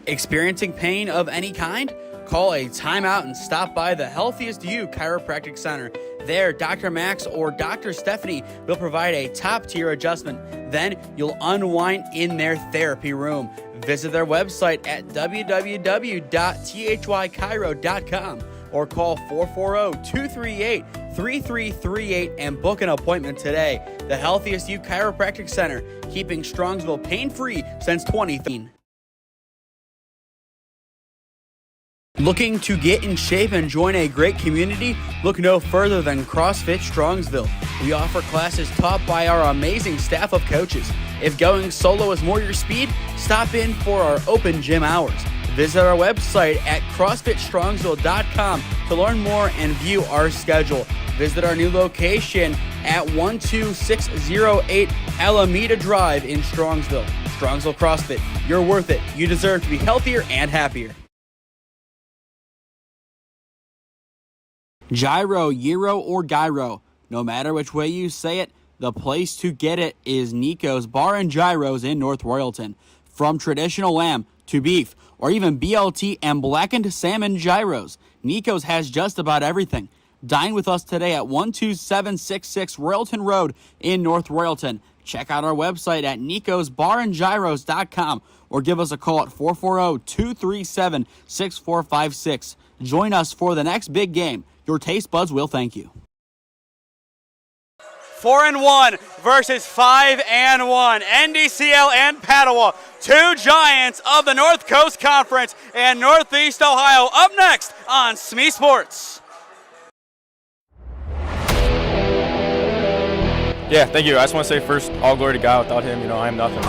Experiencing pain of any kind? Call a timeout and stop by the Healthiest You Chiropractic Center. There, Dr. Max or Dr. Stephanie will provide a top-tier adjustment. Then you'll unwind in their therapy room. Visit their website at www.thychiro.com or call 440-238-3338 and book an appointment today. The Healthiest You Chiropractic Center, keeping Strongsville pain-free since 2013. Looking to get in shape and join a great community? Look no further than CrossFit Strongsville. We offer classes taught by our amazing staff of coaches. If going solo is more your speed, stop in for our open gym hours. Visit our website at CrossFitStrongsville.com to learn more and view our schedule. Visit our new location at 12608 Alameda Drive in Strongsville. Strongsville CrossFit, you're worth it. You deserve to be healthier and happier. Gyro, gyro, or gyro, no matter which way you say it, the place to get it is Nico's Bar and Gyros in North Royalton. From traditional lamb to beef, or even BLT and blackened salmon gyros, Nico's has just about everything. Dine with us today at 12766 Royalton Road in North Royalton. Check out our website at nicosbarandgyros.com or give us a call at 440-237-6456. Join us for the next big game. Your taste buds will thank you. 4-1 versus 5-1. NDCL and Padua, two giants of the North Coast Conference and Northeast Ohio. Up next on SmeeSports. Yeah, thank you. I just want to say first, all glory to God. Without him, I am nothing.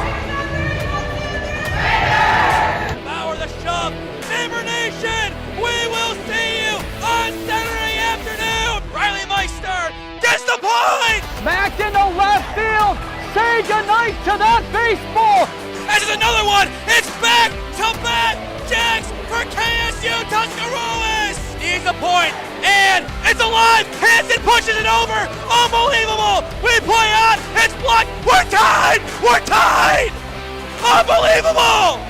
Power the shove. Neighbor Nation, we will see you on Saturday afternoon. Riley Meister gets the point. Back into left field. Say goodnight to that baseball. This is another one. It's back-to-back jacks for KSU Tuscarawas. Needs a point, and it's alive. Hansen pushes it over. Unbelievable. We play on. It's blocked. We're tied. We're tied. Unbelievable.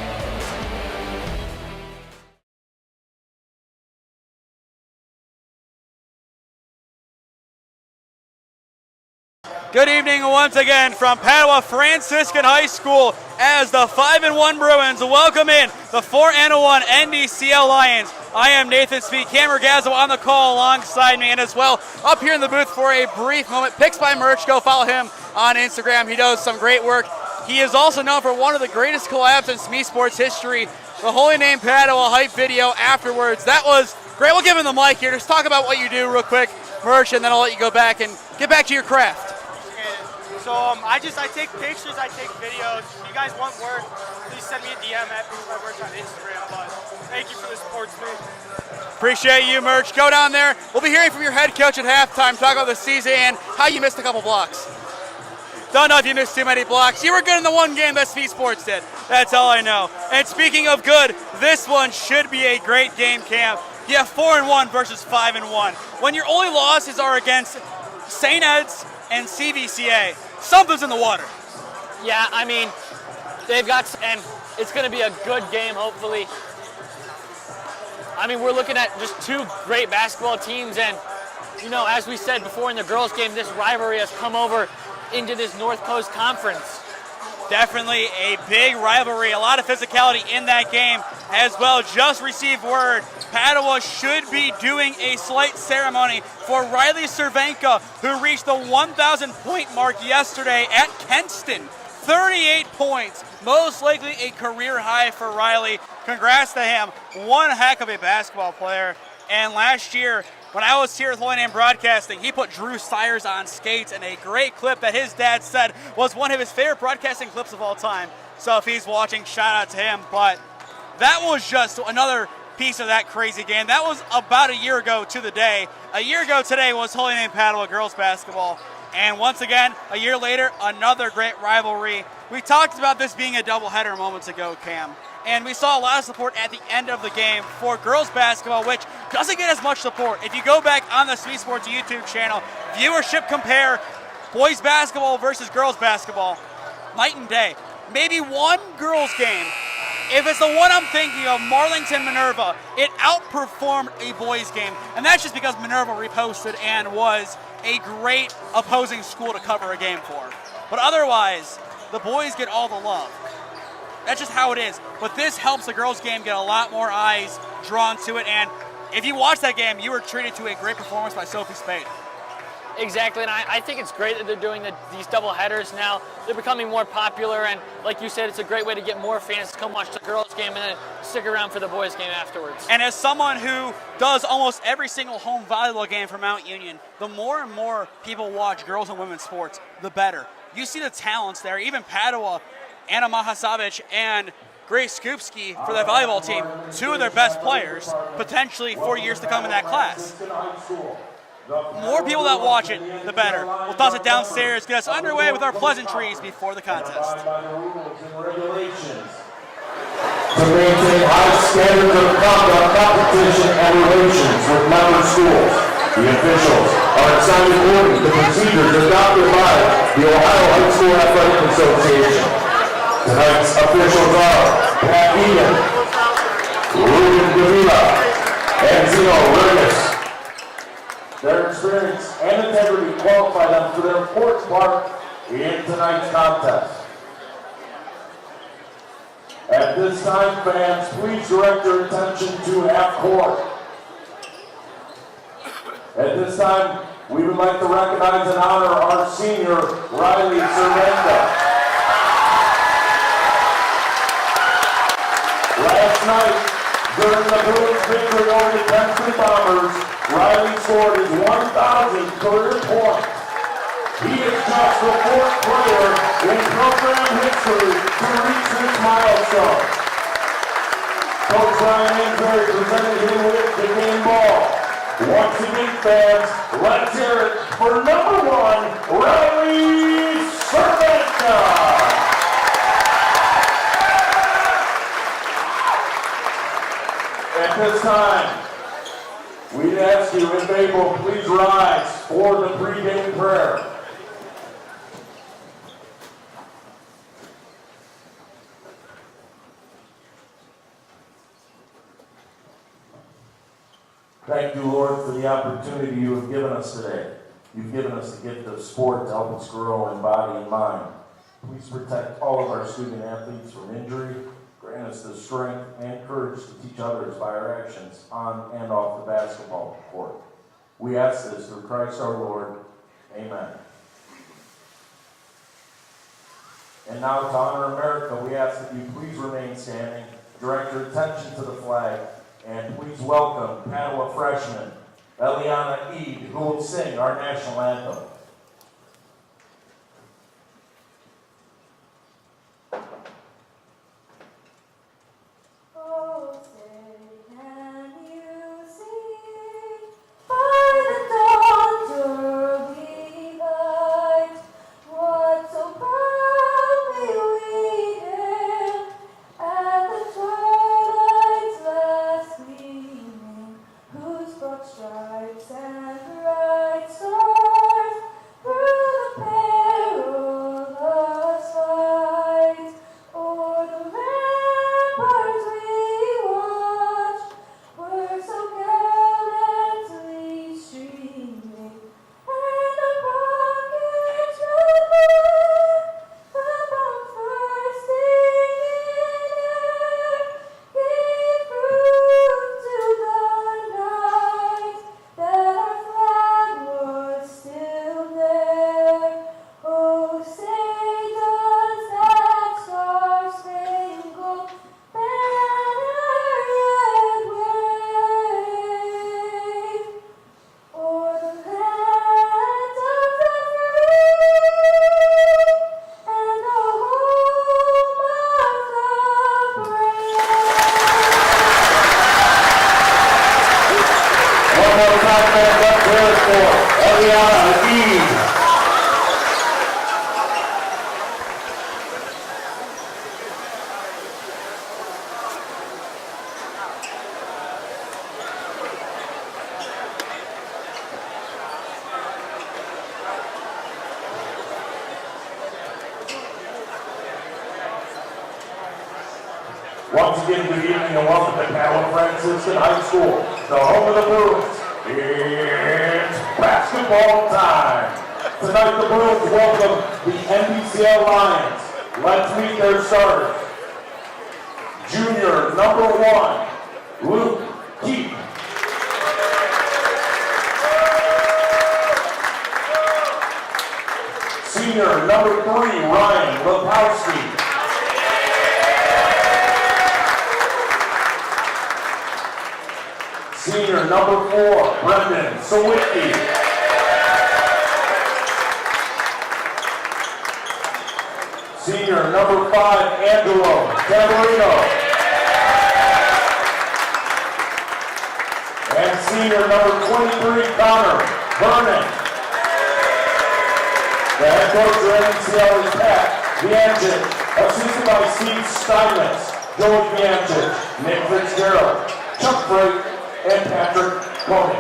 Good evening once again from Padua Franciscan High School as the 5-1 Bruins welcome in the 4-1 NDCL Lions. I am Nathan Smee, Cameron Gazzo on the call alongside me, and as well up here in the booth for a brief moment. Picks by Merch, go follow him on Instagram. He does some great work. He is also known for one of the greatest collabs in SmeeSports history, the Holy Name Padua hype video afterwards. That was great. We'll give him the mic here. Just talk about what you do real quick, Merch, and then I'll let you go back and get back to your craft. So I take pictures, I take videos. If you guys want work, please send me a DM at my work on Instagram. But thank you for the support, Smee. Appreciate you, Merch. Go down there. We'll be hearing from your head coach at halftime, talk about the season and how you missed a couple blocks. Don't know if you missed too many blocks. You were good in the one game that SmeeSports did. That's all I know. And speaking of good, this one should be a great game, Cam. You have 4-1 versus 5-1. When your only losses are against St. Ed's and CVCA, something's in the water. Yeah, I mean, they've got, and it's going to be a good game, hopefully. I mean, we're looking at just two great basketball teams, and, as we said before in the girls' game, this rivalry has come over into this North Coast Conference. Definitely a big rivalry, a lot of physicality in that game as well. Just received word, Padua should be doing a slight ceremony for Riley Cervenka, who reached the 1,000 point mark yesterday at Kenston. 38 points, most likely a career high for Riley. Congrats to him, one heck of a basketball player. And last year, when I was here with Holy Name Broadcasting, he put Drew Stires on skates in a great clip that his dad said was one of his favorite broadcasting clips of all time. So if he's watching, shout out to him. But that was just another piece of that crazy game. That was about a year ago to the day. A year ago today was Holy Name Padua girls basketball. And once again, a year later, another great rivalry. We talked about this being a doubleheader moments ago, Cam. And we saw a lot of support at the end of the game for girls basketball, which doesn't get as much support. If you go back on the SmeeSports YouTube channel, viewership compare boys basketball versus girls basketball, night and day. Maybe one girls game If it's the one I'm thinking of, Marlington Minerva, it outperformed a boys game. And that's just because Minerva reposted and was a great opposing school to cover a game for. But otherwise, the boys get all the love. That's just how it is. But this helps the girls' game get a lot more eyes drawn to it. And if you watch that game, you were treated to a great performance by Sophie Spade. Exactly, and I think it's great that they're doing these double headers now. They're becoming more popular, and like you said, it's a great way to get more fans to come watch the girls' game and then stick around for the boys' game afterwards. And as someone who does almost every single home volleyball game for Mount Union, the more and more people watch girls and women's sports, the better. You see the talents there, even Padua, Anna Mahasavich, and Grace Skupski for that volleyball team, two of their best players, potentially for years to come in that class. More people that watch it, the better. We'll toss it downstairs, get us underway with our pleasantries before the contest. To maintain high standards of conduct, competition, and relations with member schools, the officials are assigned according to procedures adopted by the Ohio High School Athletic Association. Tonight's officials are Pat Egan, Ruben Davila, and Zeno Reyes. Their experience and integrity qualify them for their important part in tonight's contest. At this time, fans, please direct your attention to half court. At this time, we would like to recognize and honor our senior, Riley Cervenka. Last night, during the Bruins victory over the Penn State Bombers, Riley scored his 1,000th career point. He is just the fourth player in program history to reach this milestone. Coach Brian Ansbury presented him with the game ball. Once again, fans, let's hear it for number one, Riley Cervenka. At this time, we ask you, if able, please rise for the pregame prayer. Thank you, Lord, for the opportunity you have given us today. You've given us the gift of sport to help us grow in body and mind. Please protect all of our student athletes from injury. Grant us the strength and courage to teach others by our actions on and off the basketball court. We ask this through Christ our Lord. Amen. And now to honor America, we ask that you please remain standing, direct your attention to the flag, and please welcome Padua freshman Eliana Eid, who will sing our national anthem. Stripes and bright stars Once again, good evening and welcome to Padua Franciscan High School, the home of the Bruins. It's basketball time. Tonight the Bruins welcome the NDCL Lions. Let's meet their starters. Junior number 1, Luke Keith. Senior number 3, Ryan Lepowski. Senior number 4, Brendan Sawicki. Senior number 5, Angelo Camarino. And senior number 23, Connor Vernon. The head coach of NDCL is Pat Viancic, assisted by Steve Steinmetz, Joey Viancic, Nick Fitzgerald, Chuck Frake, and Patrick Koenig.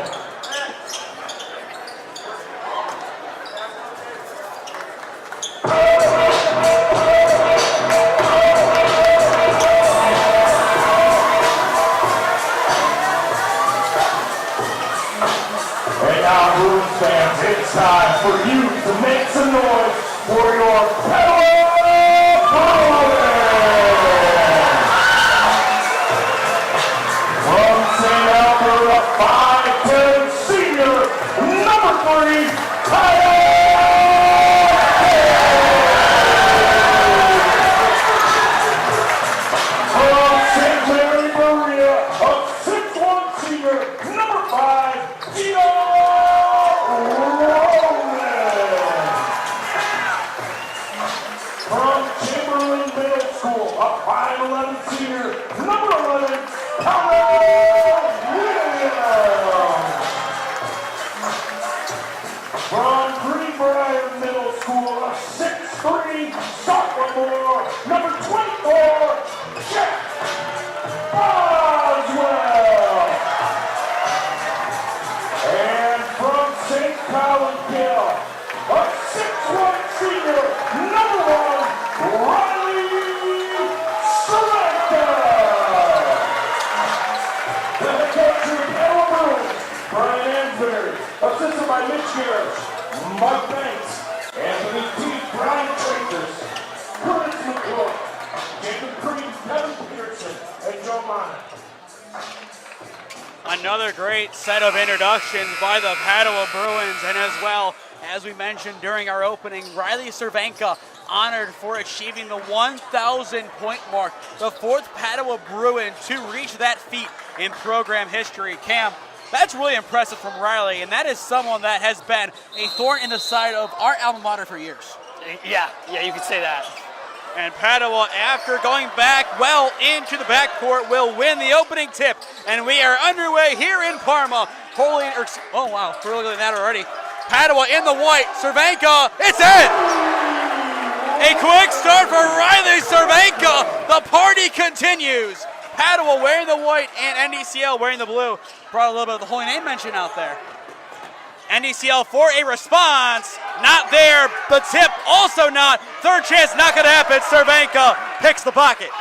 And now, Bruins fans, it's time for you to make some noise for your Padua Bruins! From St. Alberta, 5'10" senior, number 3, Tyler. From St. Mary Maria, a 6'1" senior, number 5, Gio Roman. From Chamberlain Middle School, a 5'11" senior, number 11, Connor Williams. From Greenbrier Middle School, a 6'3" sophomore, number 24, Jeff Boswell. And from St. Colin-Gill, a 6'1" senior, number 1, Riley Cervenka. The head coach of the Padua Bruins, Brian Ansbury, assisted by Mitch Garrett, Mike Banks, Anthony T. Brian Traitors, Curtis McCoy, Jacob Creed, Kevin Peterson, and Joe Mine. Another great set of introductions by the Padua Bruins, and as well, as we mentioned during our opening, Riley Cervenka honored for achieving the 1,000-point mark, the 4th Padua Bruin to reach that feat in program history. Cam, that's really impressive from Riley, and that is someone that has been a thorn in the side of our alma mater for years. Yeah, you could say that. And Padua, after going back well into the backcourt, will win the opening tip. And we are underway here in Parma. Oh wow, we're looking at that already. Padua in the white, Cervenka, it's in! A quick start for Riley Cervenka. The party continues. Padua wearing the white and NDCL wearing the blue. Brought a little bit of the Holy Name mention out there. NDCL for a response, not there, the tip also not. Third chance, not gonna happen. Cervenka picks the pocket.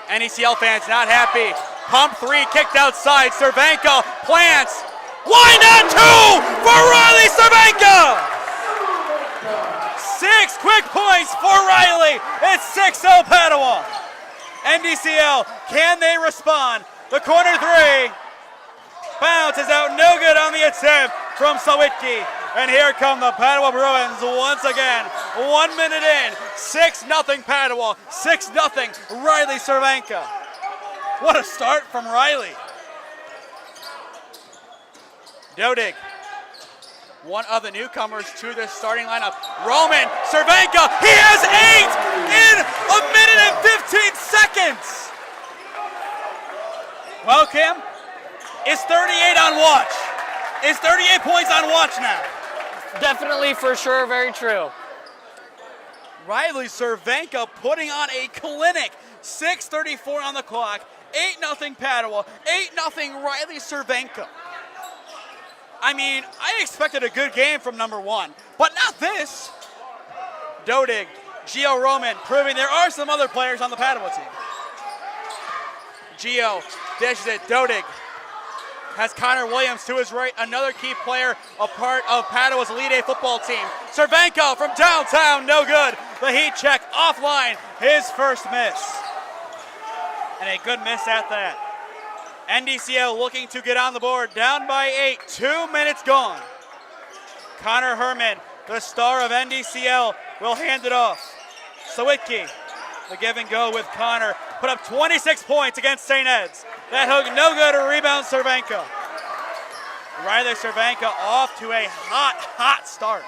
NDCL fans not happy. Pump 3 kicked outside. Cervenka plants. Why not 2 for Riley Cervenka? 6 quick points for Riley. It's 6-0 Padua. NDCL, can they respond? The corner 3. Bounce is out, no good on the attempt from Sawicki. And here come the Padua Bruins once again. 1 minute in, 6-0 Padua, 6-0 Riley Cervenka. What a start from Riley. Dodig, one of the newcomers to the starting lineup. Roman, Cervenka, he has 8 in a minute and 15 seconds. Well, Kim, it's 38 on watch. It's 38 points on watch now. Definitely, for sure, very true. Riley Cervenka putting on a clinic. 6:34 on the clock. 8-0 Padua. 8-0 Riley Cervenka. I mean, I expected a good game from number 1, but not this. Dodig Gio Roman proving there are some other players on the Padua team. Gio dishes it. Dodig has Connor Williams to his right, another key player, a part of Padua's Elite Eight football team. Cervenka from downtown, no good. The heat check offline, his first miss. And a good miss at that. NDCL looking to get on the board, down by 8, 2 minutes gone. Connor Herman, the star of NDCL, will hand it off. Sawicki, the give and go with Connor, put up 26 points against St. Ed's. That hook, no good, a rebound, Cervenka. Riley Cervenka off to a hot start.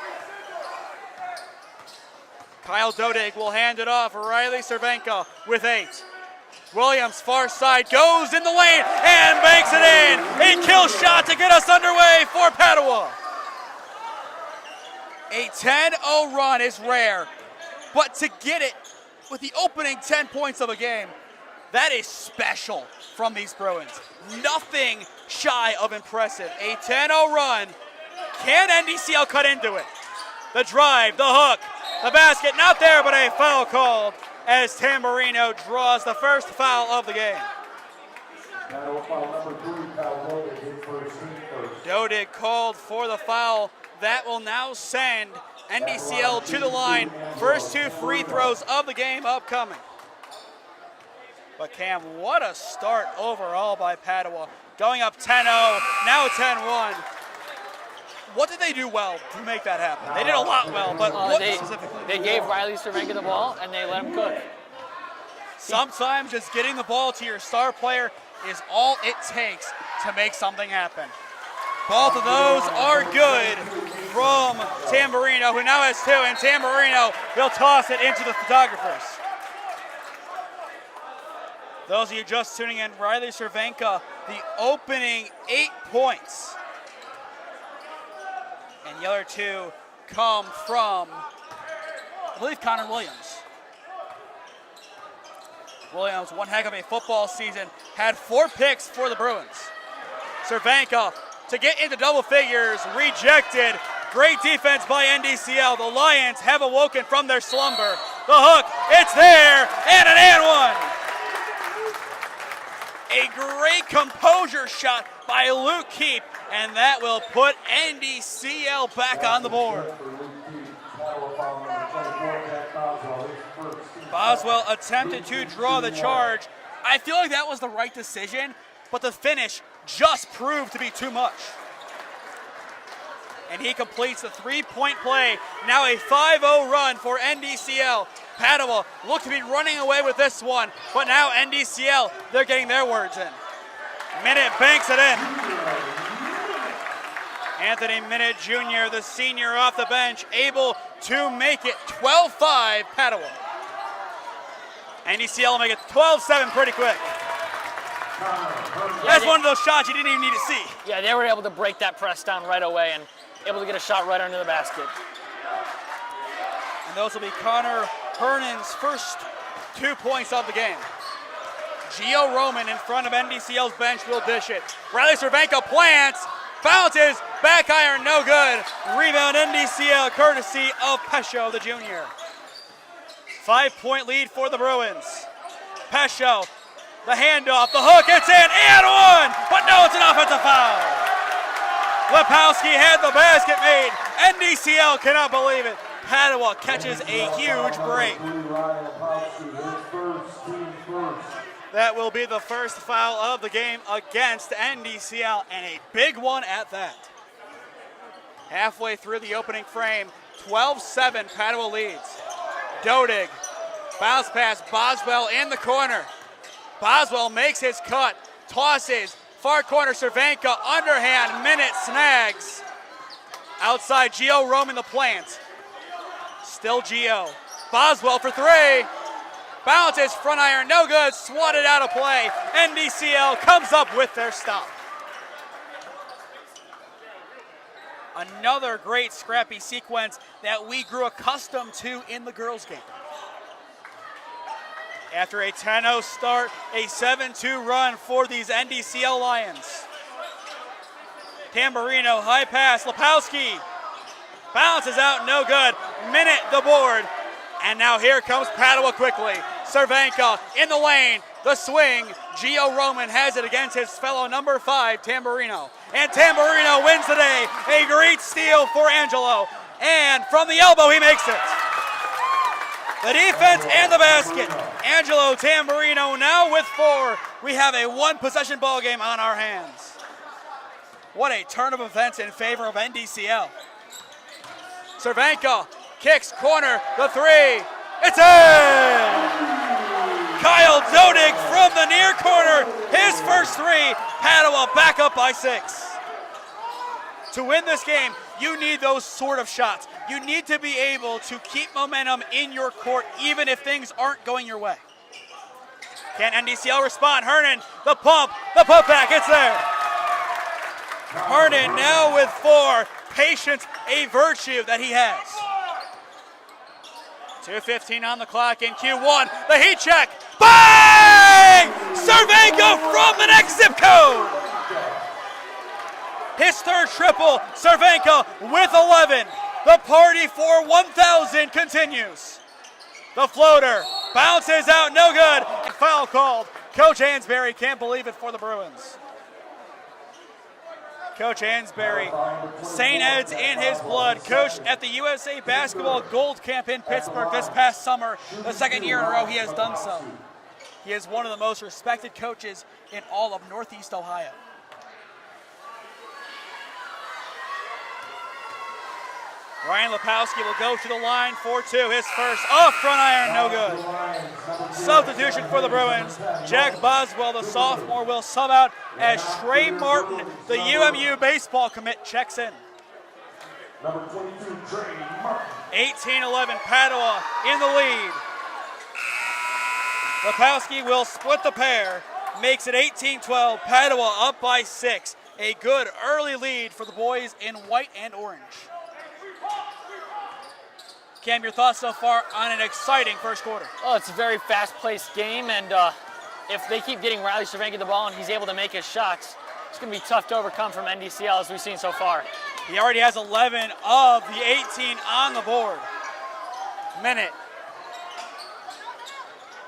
Kyle Dodig will hand it off. Riley Cervenka with 8. Williams, far side, goes in the lane and banks it in. A kill shot to get us underway for Padua. A 10-0 run is rare, but to get it with the opening 10 points of a game, that is special from these Bruins. Nothing shy of impressive. A 10-0 run. Can NDCL cut into it? The drive, the hook, the basket, not there, but a foul called as Tamburino draws the first foul of the game. Dodig called for the foul. That will now send NDCL to the line. First 2 free throws of the game upcoming. But Cam, what a start overall by Padua. Going up 10-0, now 10-1. What did they do well to make that happen? They did a lot well, but what specifically? They gave Riley Cervenka the ball, and they let him cook. Sometimes just getting the ball to your star player is all it takes to make something happen. Both of those are good from Tamburino, who now has 2, and Tamburino will toss it into the photographers. Those of you just tuning in, Riley Cervenka, the opening 8 points. And the other 2 come from, I believe, Connor Williams. Williams, one heck of a football season, had 4 picks for the Bruins. Cervenka to get into double figures, rejected. Great defense by NDCL. The Lions have awoken from their slumber. The hook, it's there, and an and one. A great composure shot by Luke Keep, and that will put NDCL back on the board. Boswell attempted to draw the charge. I feel like that was the right decision, but the finish just proved to be too much. And he completes the 3-point play. Now a 5-0 run for NDCL. Padua look to be running away with this one, but now NDCL, they're getting their words in. Minute banks it in. Anthony Minute Jr., the senior off the bench, able to make it 12-5 Padua. NDCL will make it 12-7 pretty quick. That's one of those shots you didn't even need to see. Yeah, they were able to break that press down right away and able to get a shot right under the basket. And those will be Connor Hernan's first 2 points of the game. Gio Roman in front of NDCL's bench will dish it. Riley Cervenka plants, bounces, back iron, no good. Rebound NDCL courtesy of Pescio, the junior. 5-point lead for the Bruins. Pescio, the handoff, the hook, it's in, and one! But no, it's an offensive foul. Lepowski had the basket made. NDCL cannot believe it. Padua catches a huge break. That will be the first foul of the game against NDCL, and a big one at that. Halfway through the opening frame, 12-7 Padua leads. Dodig, bounce pass, Boswell in the corner. Boswell makes his cut, tosses, far corner Cervenka, underhand, Minute snags. Outside, Gio Roman the plant. Still Gio. Boswell for 3. Bounces, front iron, no good, swatted out of play. NDCL comes up with their stop. Another great scrappy sequence that we grew accustomed to in the girls' game. After a 10-0 start, a 7-2 run for these NDCL Lions. Tamburino, high pass, Lepowski. Bounces out, no good. Minute the board. And now here comes Padua quickly. Cervenka in the lane. The swing. Gio Roman has it against his fellow number 5, Tamburino. And Tamburino wins the day. A great steal for Angelo. And from the elbow, he makes it. The defense and the basket. Angelo Tamburino now with 4. We have a 1-possession ball game on our hands. What a turn of events in favor of NDCL. Cervenka kicks corner, the 3. It's in! Kyle Dodig from the near corner, his first 3. Padua back up by 6. To win this game, you need those sort of shots. You need to be able to keep momentum in your court even if things aren't going your way. Can NDCL respond? Hernan, the putback, it's there. Hernan now with 4. Patience, a virtue that he has. 2:15 on the clock in Q1. The heat check. Bang! Cervenka from the next zip code. His 3rd triple. Cervenka with 11. The party for 1,000 continues. The floater bounces out, no good. Foul called. Coach Hansberry can't believe it for the Bruins. Coach Hansberry, St. Ed's in his blood, coached at the USA Basketball Gold Camp in Pittsburgh this past summer, the 2nd year in a row he has done so. He is one of the most respected coaches in all of Northeast Ohio. Ryan Lepowski will go to the line for 2, his first off front iron, no good. Substitution for the Bruins. Jack Boswell, the sophomore, will sub out as Trey Martin, the UMU baseball commit, checks in. Number 22, Trey Martin. 18-11, Padua in the lead. Lepowski will split the pair, makes it 18-12, Padua up by 6. A good early lead for the boys in white and orange. Cam, your thoughts so far on an exciting first quarter? Oh, it's a very fast-paced game, and if they keep getting Riley Cervenka the ball and he's able to make his shots, it's going to be tough to overcome from NDCL as we've seen so far. He already has 11 of the 18 on the board. Minute.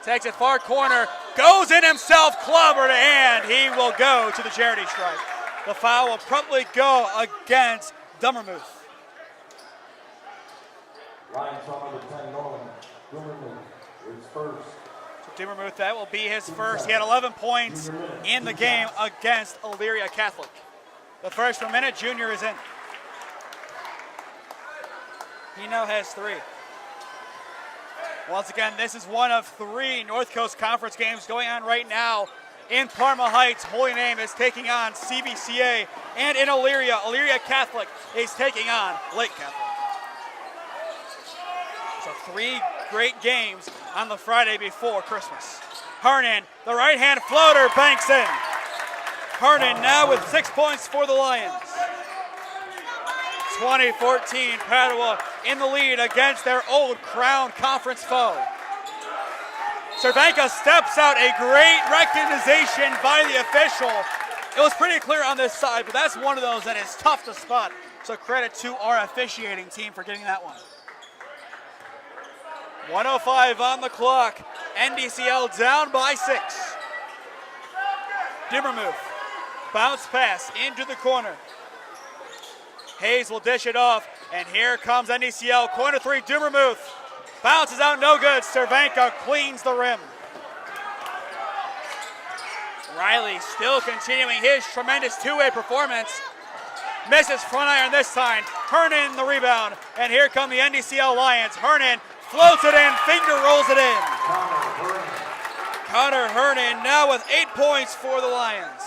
Takes it far corner, goes in himself, clobbered, and he will go to the charity stripe. The foul will probably go against Dummermuth. Line number 10, Norman. Dummermuth, his first. So Dummermuth, that will be his first. He had 11 points in the game against Elyria Catholic. The first per minute, junior is in. He now has 3. Once again, this is one of 3 North Coast Conference games going on right now. In Parma Heights, Holy Name is taking on CBCA, and in Elyria, Elyria Catholic is taking on Lake Catholic. So 3 great games on the Friday before Christmas. Hernan, the right-hand floater, banks in. Hernan now with 6 points for the Lions. 2014, Padua in the lead against their old Crown Conference foe. Cervenka steps out, a great recognition by the official. It was pretty clear on this side, but that's one of those that is tough to spot. So credit to our officiating team for getting that one. 1:05 on the clock. NDCL down by 6. Dummermuth, bounce pass into the corner. Hayes will dish it off, and here comes NDCL. Corner 3, Dummermuth. Bounces out, no good. Cervenka cleans the rim. Riley still continuing his tremendous two-way performance. Misses front iron this time. Hernan the rebound, and here come the NDCL Lions. Hernan floats it in, finger rolls it in. Connor Hernan now with 8 points for the Lions.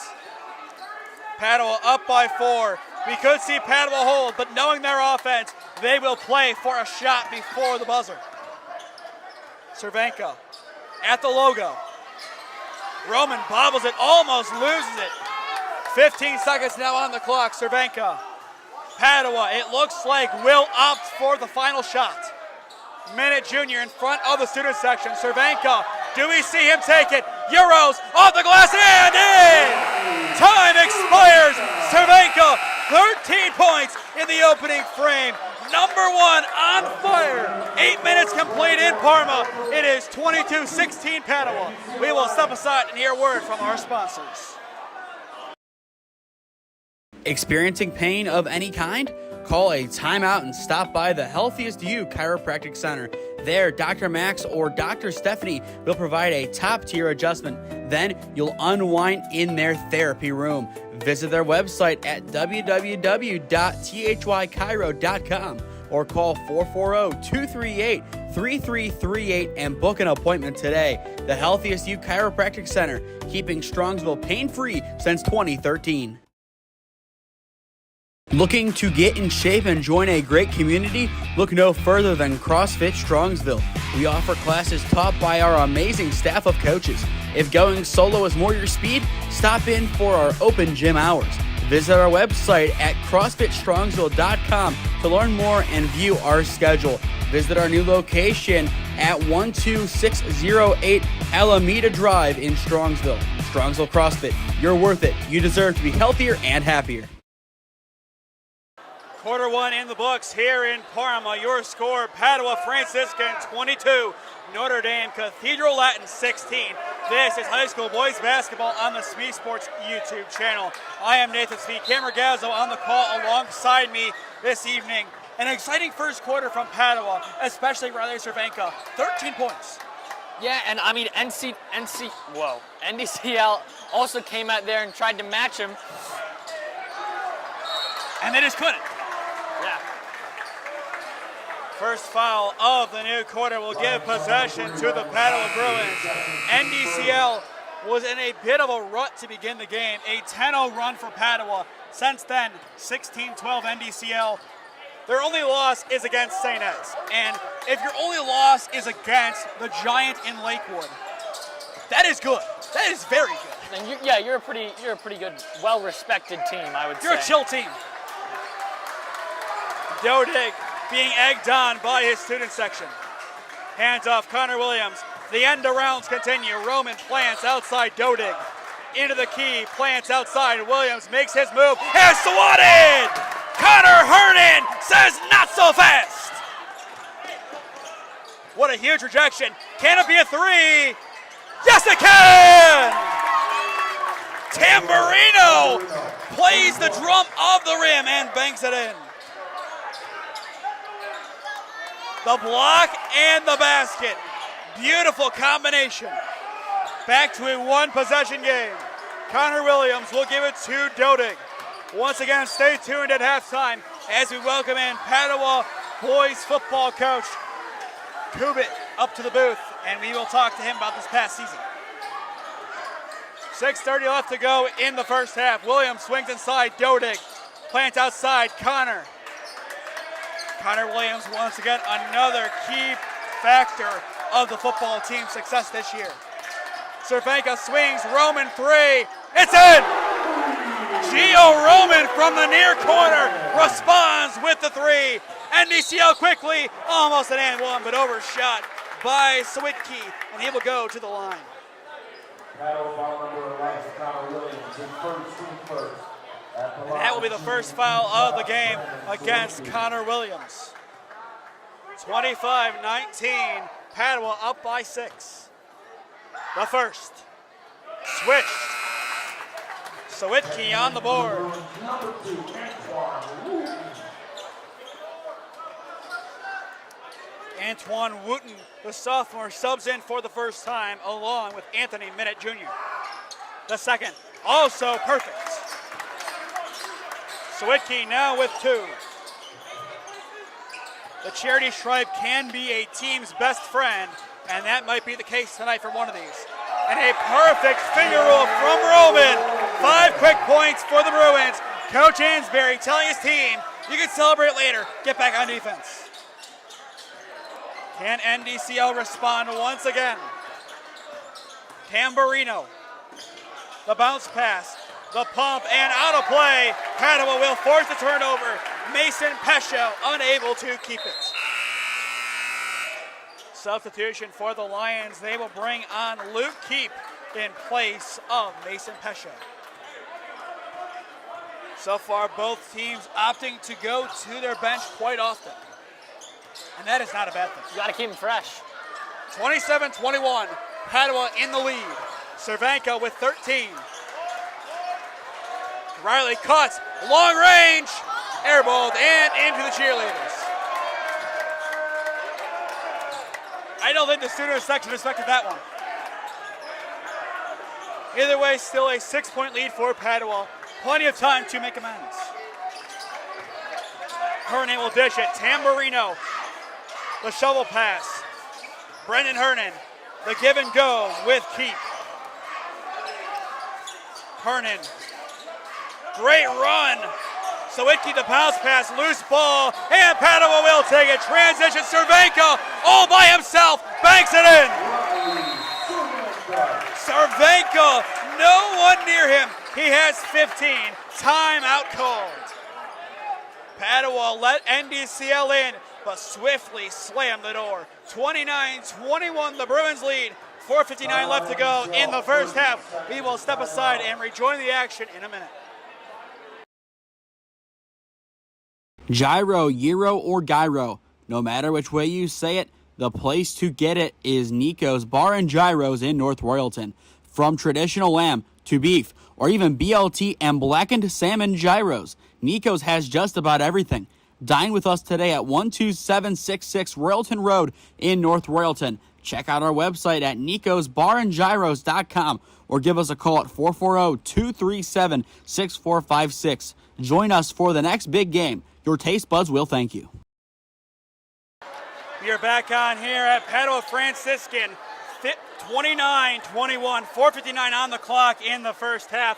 Padua up by 4. We could see Padua hold, but knowing their offense, they will play for a shot before the buzzer. Cervenka at the logo. Roman bobbles it, almost loses it. 15 seconds now on the clock. Cervenka. Padua, it looks like, will opt for the final shot. Minute junior in front of the student section. Cervenka, do we see him take it? Euros off the glass and in! Time expires. Cervenka, 13 points in the opening frame. number one on fire. 8 minutes complete in Parma. It is 22-16 Padua. We will step aside and hear a word from our sponsors. Experiencing pain of any kind? Call a timeout and stop by the Healthiest You Chiropractic Center. There, Dr. Max or Dr. Stephanie will provide a top-tier adjustment. Then you'll unwind in their therapy room. Visit their website at www.thychiro.com or call 440-238-3338 and book an appointment today. The Healthiest You Chiropractic Center, keeping Strongsville pain-free since 2013. Looking to get in shape and join a great community? Look no further than CrossFit Strongsville. We offer classes taught by our amazing staff of coaches. If going solo is more your speed, stop in for our open gym hours. Visit our website at CrossFitStrongsville.com to learn more and view our schedule. Visit our new location at 12608 Alameda Drive in Strongsville. Strongsville CrossFit, you're worth it. You deserve to be healthier and happier. Quarter one in the books here in Parma. Your score, Padua Franciscan 22, Notre Dame Cathedral Latin 16. This is high school boys basketball on the SmeeSports YouTube channel. I am Nathan Smee, Cameron Gazzo on the call alongside me this evening. An exciting first quarter from Padua, especially Riley Cervenka, 13 points. Yeah, and I mean, NDCL also came out there and tried to match him. And they just couldn't. Yeah. First foul of the new quarter will give possession to the Padua Bruins. NDCL was in a bit of a rut to begin the game. A 10-0 run for Padua. Since then, 16-12 NDCL. Their only loss is against St. Ed's. And if your only loss is against the Giant in Lakewood, that is good. That is very good. And you're a pretty good, well-respected team, I would say. You're a chill team. Dodig being egged on by his student section. Hands off Connor Williams. The end arounds continue. Roman plants outside Dodig. Into the key, plants outside. Williams makes his move. Has swatted! Connor Hernan says not so fast. What a huge rejection. Can it be a three? Yes, it can! Tamburino plays the drum of the rim and banks it in. The block and the basket. Beautiful combination. Back to a one-possession game. Connor Williams will give it to Dodig. Once again, stay tuned at halftime as we welcome in Padua boys football coach Kubit up to the booth, and we will talk to him about this past season. 6:30 left to go in the first half. Williams swings inside Dodig. Plants outside Connor. Connor Williams, once again, another key factor of the football team's success this year. Cervenka swings, Roman three, it's in! Gio Roman from the near corner responds with the three. NDCL quickly, almost an and one, but overshot by Sawicki, and he will go to the line. And that will be the first foul of the game against Connor Williams. 25-19, Padua up by 6. The first, switched. Sawicki on the board. Antoine Wooten, the sophomore, subs in for the first time along with Anthony Minute Jr. The second, also perfect. Sawicki now with 2. The charity stripe can be a team's best friend, and that might be the case tonight for one of these. And a perfect finger roll from Roman. 5 quick points for the Bruins. Coach Ansberry telling his team, you can celebrate later, get back on defense. Can NDCL respond once again? Tamburino. The bounce pass. The pump and out of play. Padua will force the turnover. Mason Pescio unable to keep it. Substitution for the Lions. They will bring on Luke Keep in place of Mason Pescio. So far, both teams opting to go to their bench quite often. And that is not a bad thing. You got to keep them fresh. 27-21, Padua in the lead. Cervenka with 13. Riley cuts, long range, airballed and into the cheerleaders. I don't think the student section expected that one. Either way, still a 6-point lead for Padua. Plenty of time to make amends. Hernan will dish it. Tamburino, the shovel pass. Brendan Hernan, the give and go with Keep. Hernan, great run. Sawicki the bounce pass, loose ball, and Padua will take it. Transition, Cervenka all by himself, banks it in. Cervenka, no one near him. He has 15. Timeout called. Padua let NDCL in, but swiftly slammed the door. 29-21, the Bruins lead. 4:59 left to go in the first half. We will step aside and rejoin the action in a minute. Gyro, Euro, or Gyro, no matter which way you say it, the place to get it is Nico's Bar and Gyros in North Royalton. From traditional lamb to beef, or even BLT and blackened salmon gyros, Nico's has just about everything. Dine with us today at 12766 Royalton Road in North Royalton. Check out our website at nicosbarandgyros.com or give us a call at 440-237-6456. Join us for the next big game. Your taste buds will thank you. We are back on here at Padua Franciscan. 29-21, 4:59 on the clock in the first half.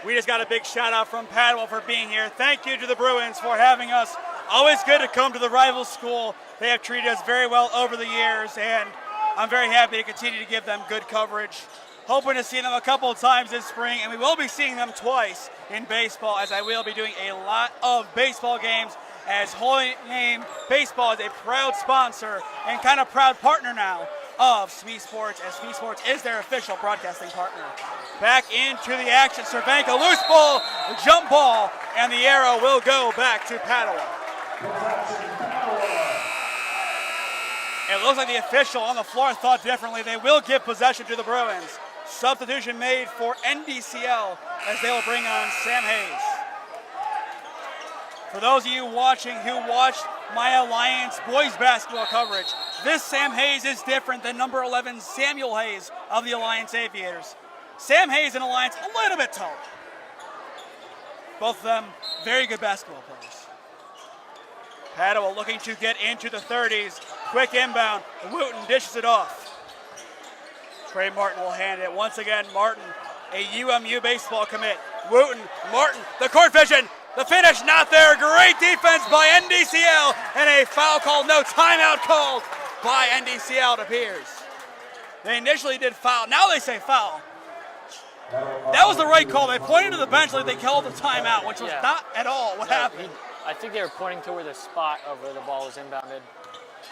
We just got a big shout out from Padua for being here. Thank you to the Bruins for having us. Always good to come to the rival school. They have treated us very well over the years, and I'm very happy to continue to give them good coverage. Hoping to see them a couple of times this spring, and we will be seeing them twice in baseball, as I will be doing a lot of baseball games, as Holy Name Baseball is a proud sponsor and kind of proud partner now of SmeeSports, as SmeeSports is their official broadcasting partner. Back into the action, Cervenka, loose ball, jump ball, and the arrow will go back to Padua. It looks like the official on the floor thought differently. They will give possession to the Bruins. Substitution made for NDCL as they will bring on Sam Hayes. For those of you watching who watched my Alliance boys basketball coverage, this Sam Hayes is different than number 11 Samuel Hayes of the Alliance Aviators. Sam Hayes and Alliance a little bit taller. Both of them very good basketball players. Padua looking to get into the 30s. Quick inbound. Wooten dishes it off. Trey Martin will hand it. Once again, Martin, a UMU baseball commit. Wooten, Martin, the court vision. The finish not there. Great defense by NDCL. And a foul call. No timeout called by NDCL, it appears. They initially did foul. Now they say foul. That was the right call. They pointed to the bench like they called the timeout, which was not at all what happened. I think they were pointing to where the spot of where the ball was inbounded.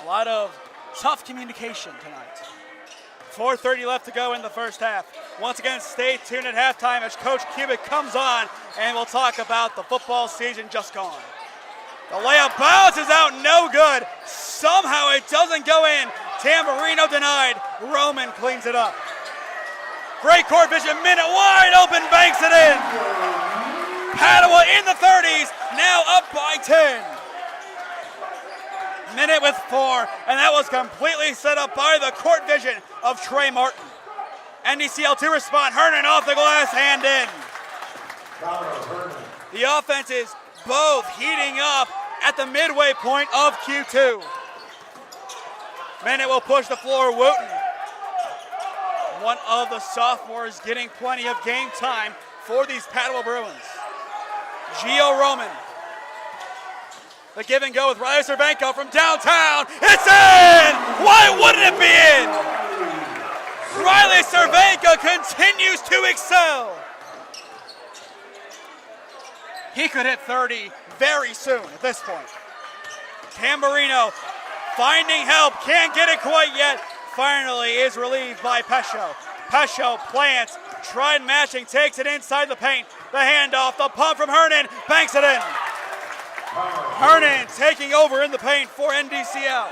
A lot of tough communication tonight. 4:30 left to go in the first half. Once again, stay tuned at halftime as Coach Kubik comes on, and we'll talk about the football season just gone. The layup bounces out, no good. Somehow it doesn't go in. Tamburino denied. Roman cleans it up. Great court vision, minute wide open, banks it in. Padua in the 30s, now up by 10. Minute with 4, and that was completely set up by the court vision of Trey Martin. NDCL to respond. Hernan off the glass, hand in. The offense is both heating up at the midway point of Q2. Minute will push the floor. Wooten, one of the sophomores, getting plenty of game time for these Padua Bruins. Gio Roman. The give and go with Riley Cervenka from downtown. It's in! Why wouldn't it be in? Riley Cervenka continues to excel. He could hit 30 very soon at this point. Tamburino finding help, can't get it quite yet. Finally is relieved by Pescio. Pescio plants, tried matching, takes it inside the paint. The handoff, the pump from Hernan, banks it in. Hernan taking over in the paint for NDCL.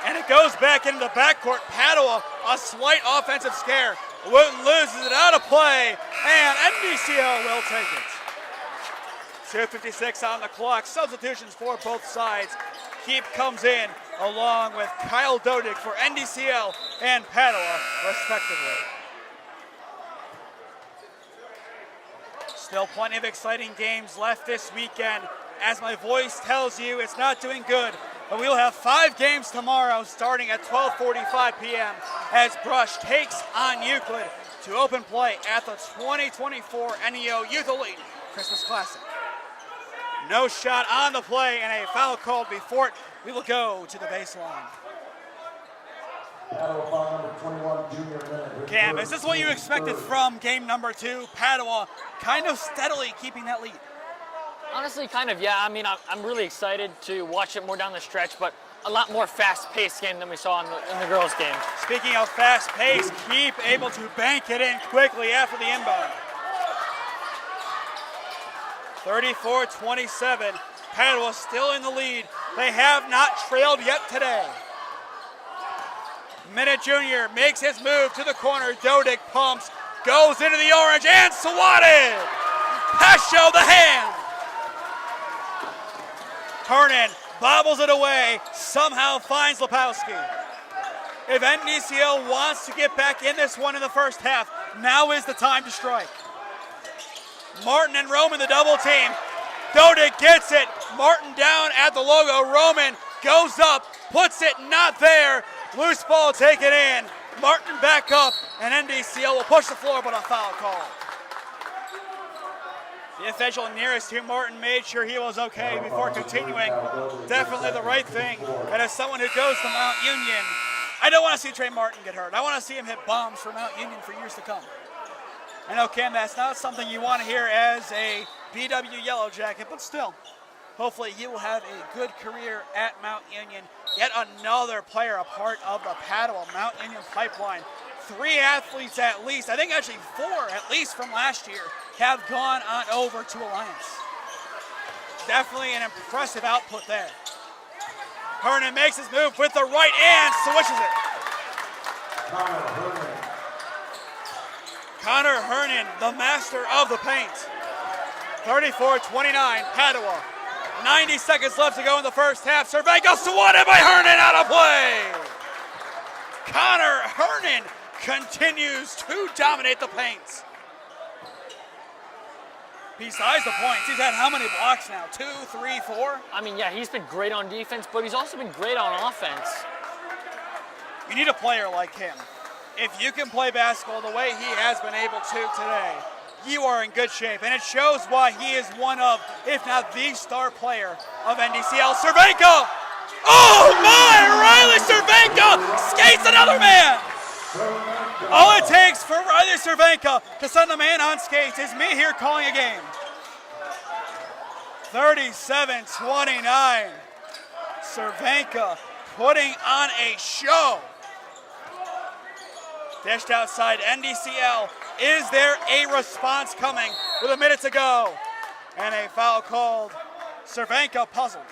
And it goes back into the backcourt. Padua, a slight offensive scare. Wooten loses it out of play, and NDCL will take it. 2:56 on the clock. Substitutions for both sides. Keep comes in along with Kyle Dodig for NDCL and Padua, respectively. Still plenty of exciting games left this weekend. As my voice tells you, it's not doing good, but we'll have 5 games tomorrow starting at 12:45 p.m. as Brush takes on Euclid to open play at the 2024 NEO Youth Elite Christmas Classic. No shot on the play and a foul called before it. We will go to the baseline. Cam, is this what you expected from game number 2? Padua kind of steadily keeping that lead. Honestly, kind of, yeah. I mean, I'm really excited to watch it more down the stretch, but a lot more fast-paced game than we saw in the girls' game. Speaking of fast-paced, Keep able to bank it in quickly after the inbound. 34-27. Padua still in the lead. They have not trailed yet today. Minute Junior makes his move to the corner. Dodig pumps, goes into the orange, and swatted! Pescio the hand! Hernan bobbles it away, somehow finds Lepowski. If NDCL wants to get back in this one in the first half, now is the time to strike. Martin and Roman the double team. Dodig gets it. Martin down at the logo. Roman goes up, puts it not there. Loose ball taken in. Martin back up, and NDCL will push the floor, but a foul call. The official nearest to Martin made sure he was okay before continuing. Definitely the right thing. And as someone who goes to Mount Union, I don't want to see Trey Martin get hurt. I want to see him hit bombs for Mount Union for years to come. I know, Cam, that's not something you want to hear as a BW Yellow Jacket, but still, hopefully you will have a good career at Mount Union. Yet another player a part of the Padua Mount Union pipeline. 3 athletes at least, I think actually 4 at least from last year, have gone on over to Alliance. Definitely an impressive output there. Hernan makes his move with the right and swishes it. Connor Hernan, the master of the paint. 34-29, Padua. 90 seconds left to go in the first half. Cervenka swatted by Hernan out of play. Connor Hernan continues to dominate the paint. Besides the points, he's had how many blocks now? 2, 3, 4? I mean, yeah, he's been great on defense, but he's also been great on offense. You need a player like him. If you can play basketball the way he has been able to today, you are in good shape. And it shows why he is one of, if not the star player of NDCL. Cervenka! Oh my! Riley Cervenka skates another man! All it takes for Riley Cervenka to send a man on skates is me here calling a game. 37-29. Cervenka putting on a show. Dished outside NDCL. Is there a response coming with a minute to go? And a foul called. Cervenka puzzled.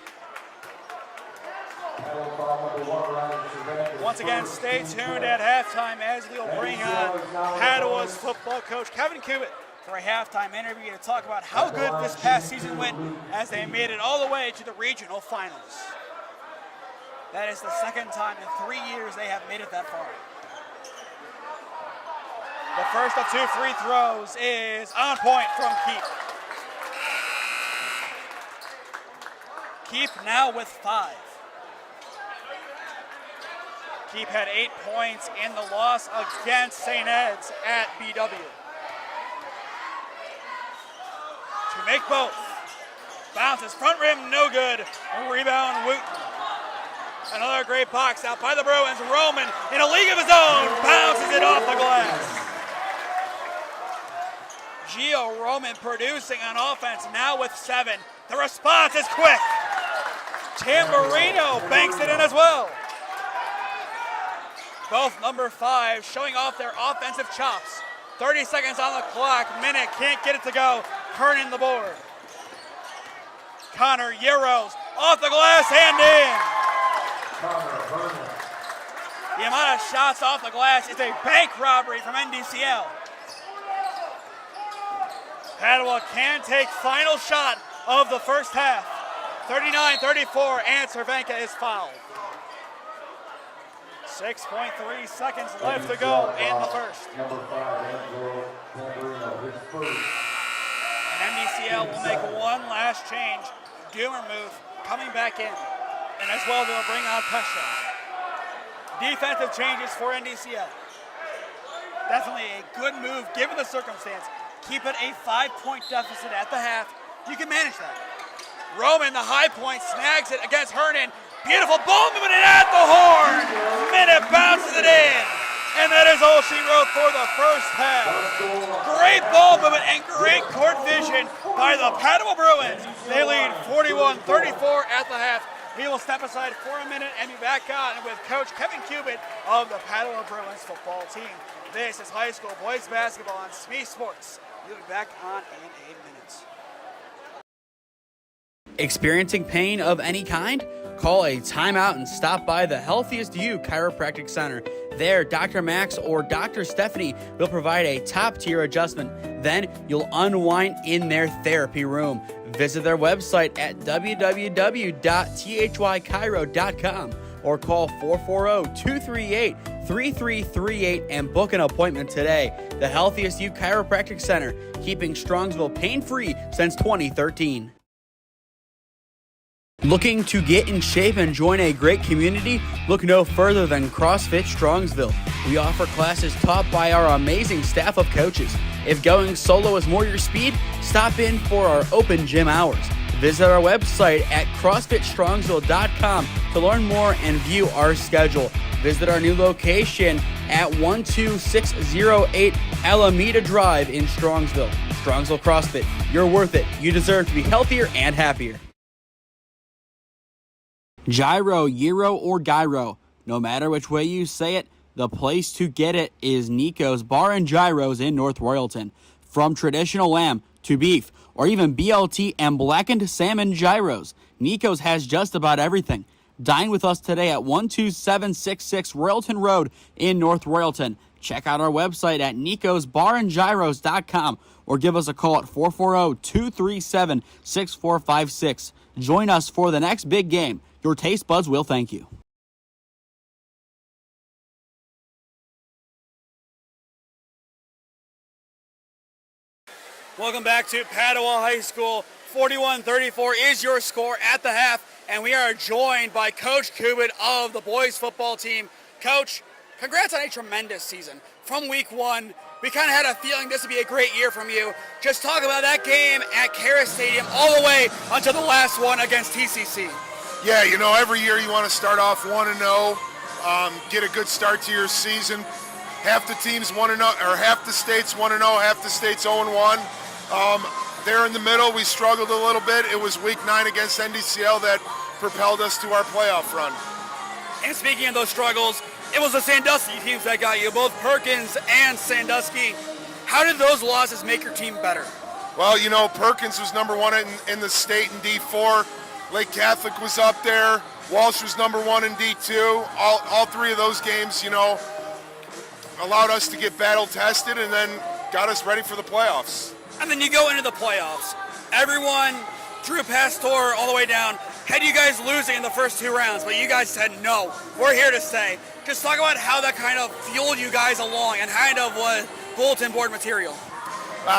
Once again, stay tuned at halftime as we'll bring on Padua's football coach, Kevin Kubit, for a halftime interview to talk about how good this past season went as they made it all the way to the regional finals. That is the second time in 3 years they have made it that far. The first of 2 free throws is on point from Keep. Keep now with 5. Keep had 8 points in the loss against St. Ed's at BW. To make both. Bounces front rim, no good. Rebound, Wooten. Another great box out by the Bruins. Roman in a league of his own bounces it off the glass. Gio Roman producing on offense now with 7. The response is quick. Tamburino banks it in as well. Both number 5 showing off their offensive chops. 30 seconds on the clock. Minute can't get it to go. Hernan the board. Connor Euros off the glass and in. The amount of shots off the glass is a bank robbery from NDCL. Padua can take final shot of the first half. 39-34, and Cervenka is fouled. 6.3 seconds left to go in the first. And NDCL will make one last change. Doomer move coming back in. And as well, they'll bring on Pesha. Defensive changes for NDCL. Definitely a good move given the circumstance. Keep it a 5-point deficit at the half. You can manage that. Roman, the high point, snags it against Hernan. Beautiful ball movement at the horn. Minute bounces it in. And that is all she wrote for the first half. Great ball movement and great court vision by the Padua Bruins. They lead 41-34 at the half. We will step aside for a minute and be back on with Coach Kevin Cubitt of the Padua Bruins football team. This is high school boys basketball on SmeeSports. We'll be back on in 8 minutes. Experiencing pain of any kind? Call a timeout and stop by the Healthiest You Chiropractic Center. There, Dr. Max or Dr. Stephanie will provide a top-tier adjustment. Then you'll unwind in their therapy room. Visit their website at www.thychiro.com or call 440-238-3338 and book an appointment today. The Healthiest You Chiropractic Center, keeping Strongsville pain-free since 2013. Looking to get in shape and join a great community? Look no further than CrossFit Strongsville. We offer classes taught by our amazing staff of coaches. If going solo is more your speed, stop in for our open gym hours. Visit our website at CrossFitStrongsville.com to learn more and view our schedule. Visit our new location at 12608 Alameda Drive in Strongsville. Strongsville CrossFit, you're worth it. You deserve to be healthier and happier. Gyro, Gyro, or Gyro. No matter which way you say it, the place to get it is Nico's Bar and Gyros in North Royalton. From traditional lamb to beef, or even BLT and blackened salmon gyros, Nico's has just about everything. Dine with us today at 12766 Royalton Road in North Royalton. Check out our website at nicosbarandgyros.com or give us a call at 440-237-6456. Join us for the next big game. Your taste buds will thank you. Welcome back to Padua High School. 41-34 is your score at the half, and we are joined by Coach Cubitt of the boys football team. Coach, congrats on a tremendous season. From week one, we kind of had a feeling this would be a great year from you. Just talk about that game at Kara Stadium all the way until the last one against TCC. Yeah, you know, every year you want to start off 1-0, get a good start to your season. Half the teams 1-0, or half the states 1-0, half the states 0-1. There in the middle, we struggled a little bit. It was week 9 against NDCL that propelled us to our playoff run. And speaking of those struggles, it was the Sandusky teams that got you, both Perkins and Sandusky. How did those losses make your team better? Well, you know, Perkins was number 1 in the state in D4. Lake Catholic was up there. Walsh was number 1 in D2. All three of those games, you know, allowed us to get battle tested and then got us ready for the playoffs. And then you go into the playoffs. Everyone, Drew Pastor all the way down, had you guys losing in the first 2 rounds, but you guys said, no, we're here to stay. Just talk about how that kind of fueled you guys along and kind of was bulletin board material.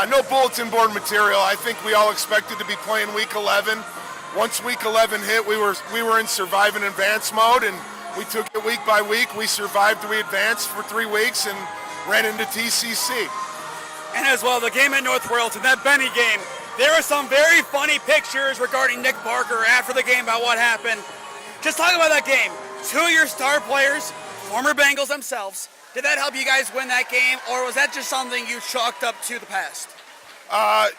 No bulletin board material. I think we all expected to be playing week 11. Once week 11 hit, we were in survive and advance mode, and we took it week by week. We survived, we advanced for 3 weeks and ran into TCC. And as well, the game at North Royalton, that Benny game, there were some very funny pictures regarding Nick Barker after the game about what happened. Just talk about that game. 2 of your star players, former Bengals themselves. Did that help you guys win that game, or was that just something you chalked up to the past?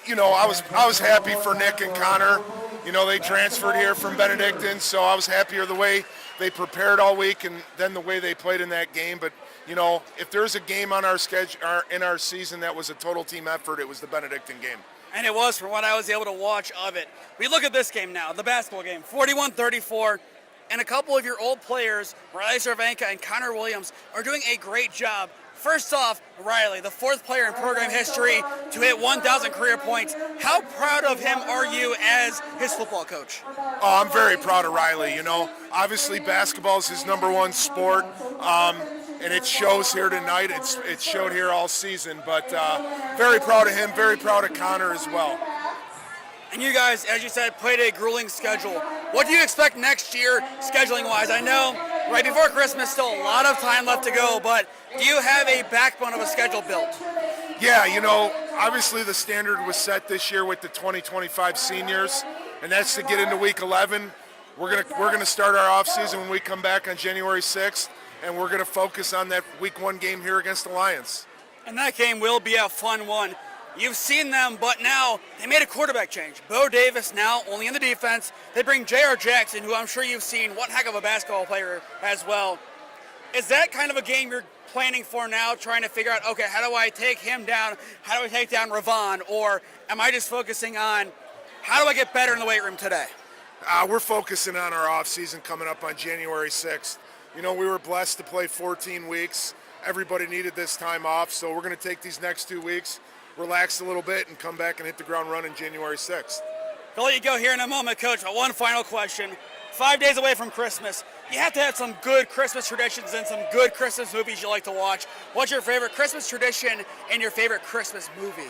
You know, I was happy for Nick and Connor. You know, they transferred here from Benedictine, so I was happier the way they prepared all week and then the way they played in that game. But, you know, if there's a game on our schedule in our season that was a total team effort, it was the Benedictine game. And it was from what I was able to watch of it. We look at this game now, the basketball game, 41-34, and a couple of your old players, Riley Cervenka and Connor Williams, are doing a great job. First off, Riley, the fourth player in program history to hit 1,000 career points. How proud of him are you as his football coach? Oh, I'm very proud of Riley. You know, obviously basketball is his #1 sport, and it shows here tonight. It showed here all season, but very proud of him, very proud of Connor as well. And you guys, as you said, played a grueling schedule. What do you expect next year, scheduling-wise? I know right before Christmas, still a lot of time left to go, but do you have a backbone of a schedule built? Yeah, you know, obviously the standard was set this year with the 2025 seniors, and that's to get into week 11. We're gonna start our off season when we come back on January 6th, and we're gonna focus on that week 1 game here against Alliance. And that game will be a fun one. You've seen them, but now they made a quarterback change. Bo Davis now only in the defense. They bring J.R. Jackson, who I'm sure you've seen, one heck of a basketball player as well. Is that kind of a game you're planning for now, trying to figure out, okay, how do I take him down? How do I take down Ravon? Or am I just focusing on how do I get better in the weight room today? We're focusing on our off season coming up on January 6th. You know, we were blessed to play 14 weeks. Everybody needed this time off, so we're going to take these next 2 weeks, relax a little bit, and come back and hit the ground running January 6th. I'll let you go here in a moment, Coach, but one final question. 5 days away from Christmas. You have to have some good Christmas traditions and some good Christmas movies you like to watch. What's your favorite Christmas tradition and your favorite Christmas movie?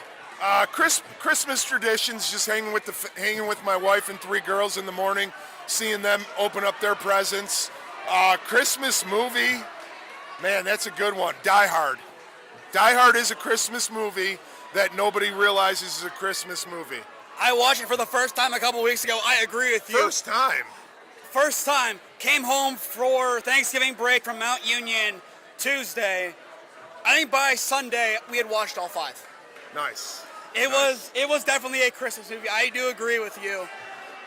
Christmas traditions, just hanging with my wife and 3 girls in the morning, seeing them open up their presents. Christmas movie, man, that's a good one. Die Hard. Die Hard is a Christmas movie that nobody realizes is a Christmas movie. I watched it for the first time a couple weeks ago. I agree with you. First time. First time. Came home for Thanksgiving break from Mount Union Tuesday. I think by Sunday we had watched all 5. Nice. It was definitely a Christmas movie. I do agree with you.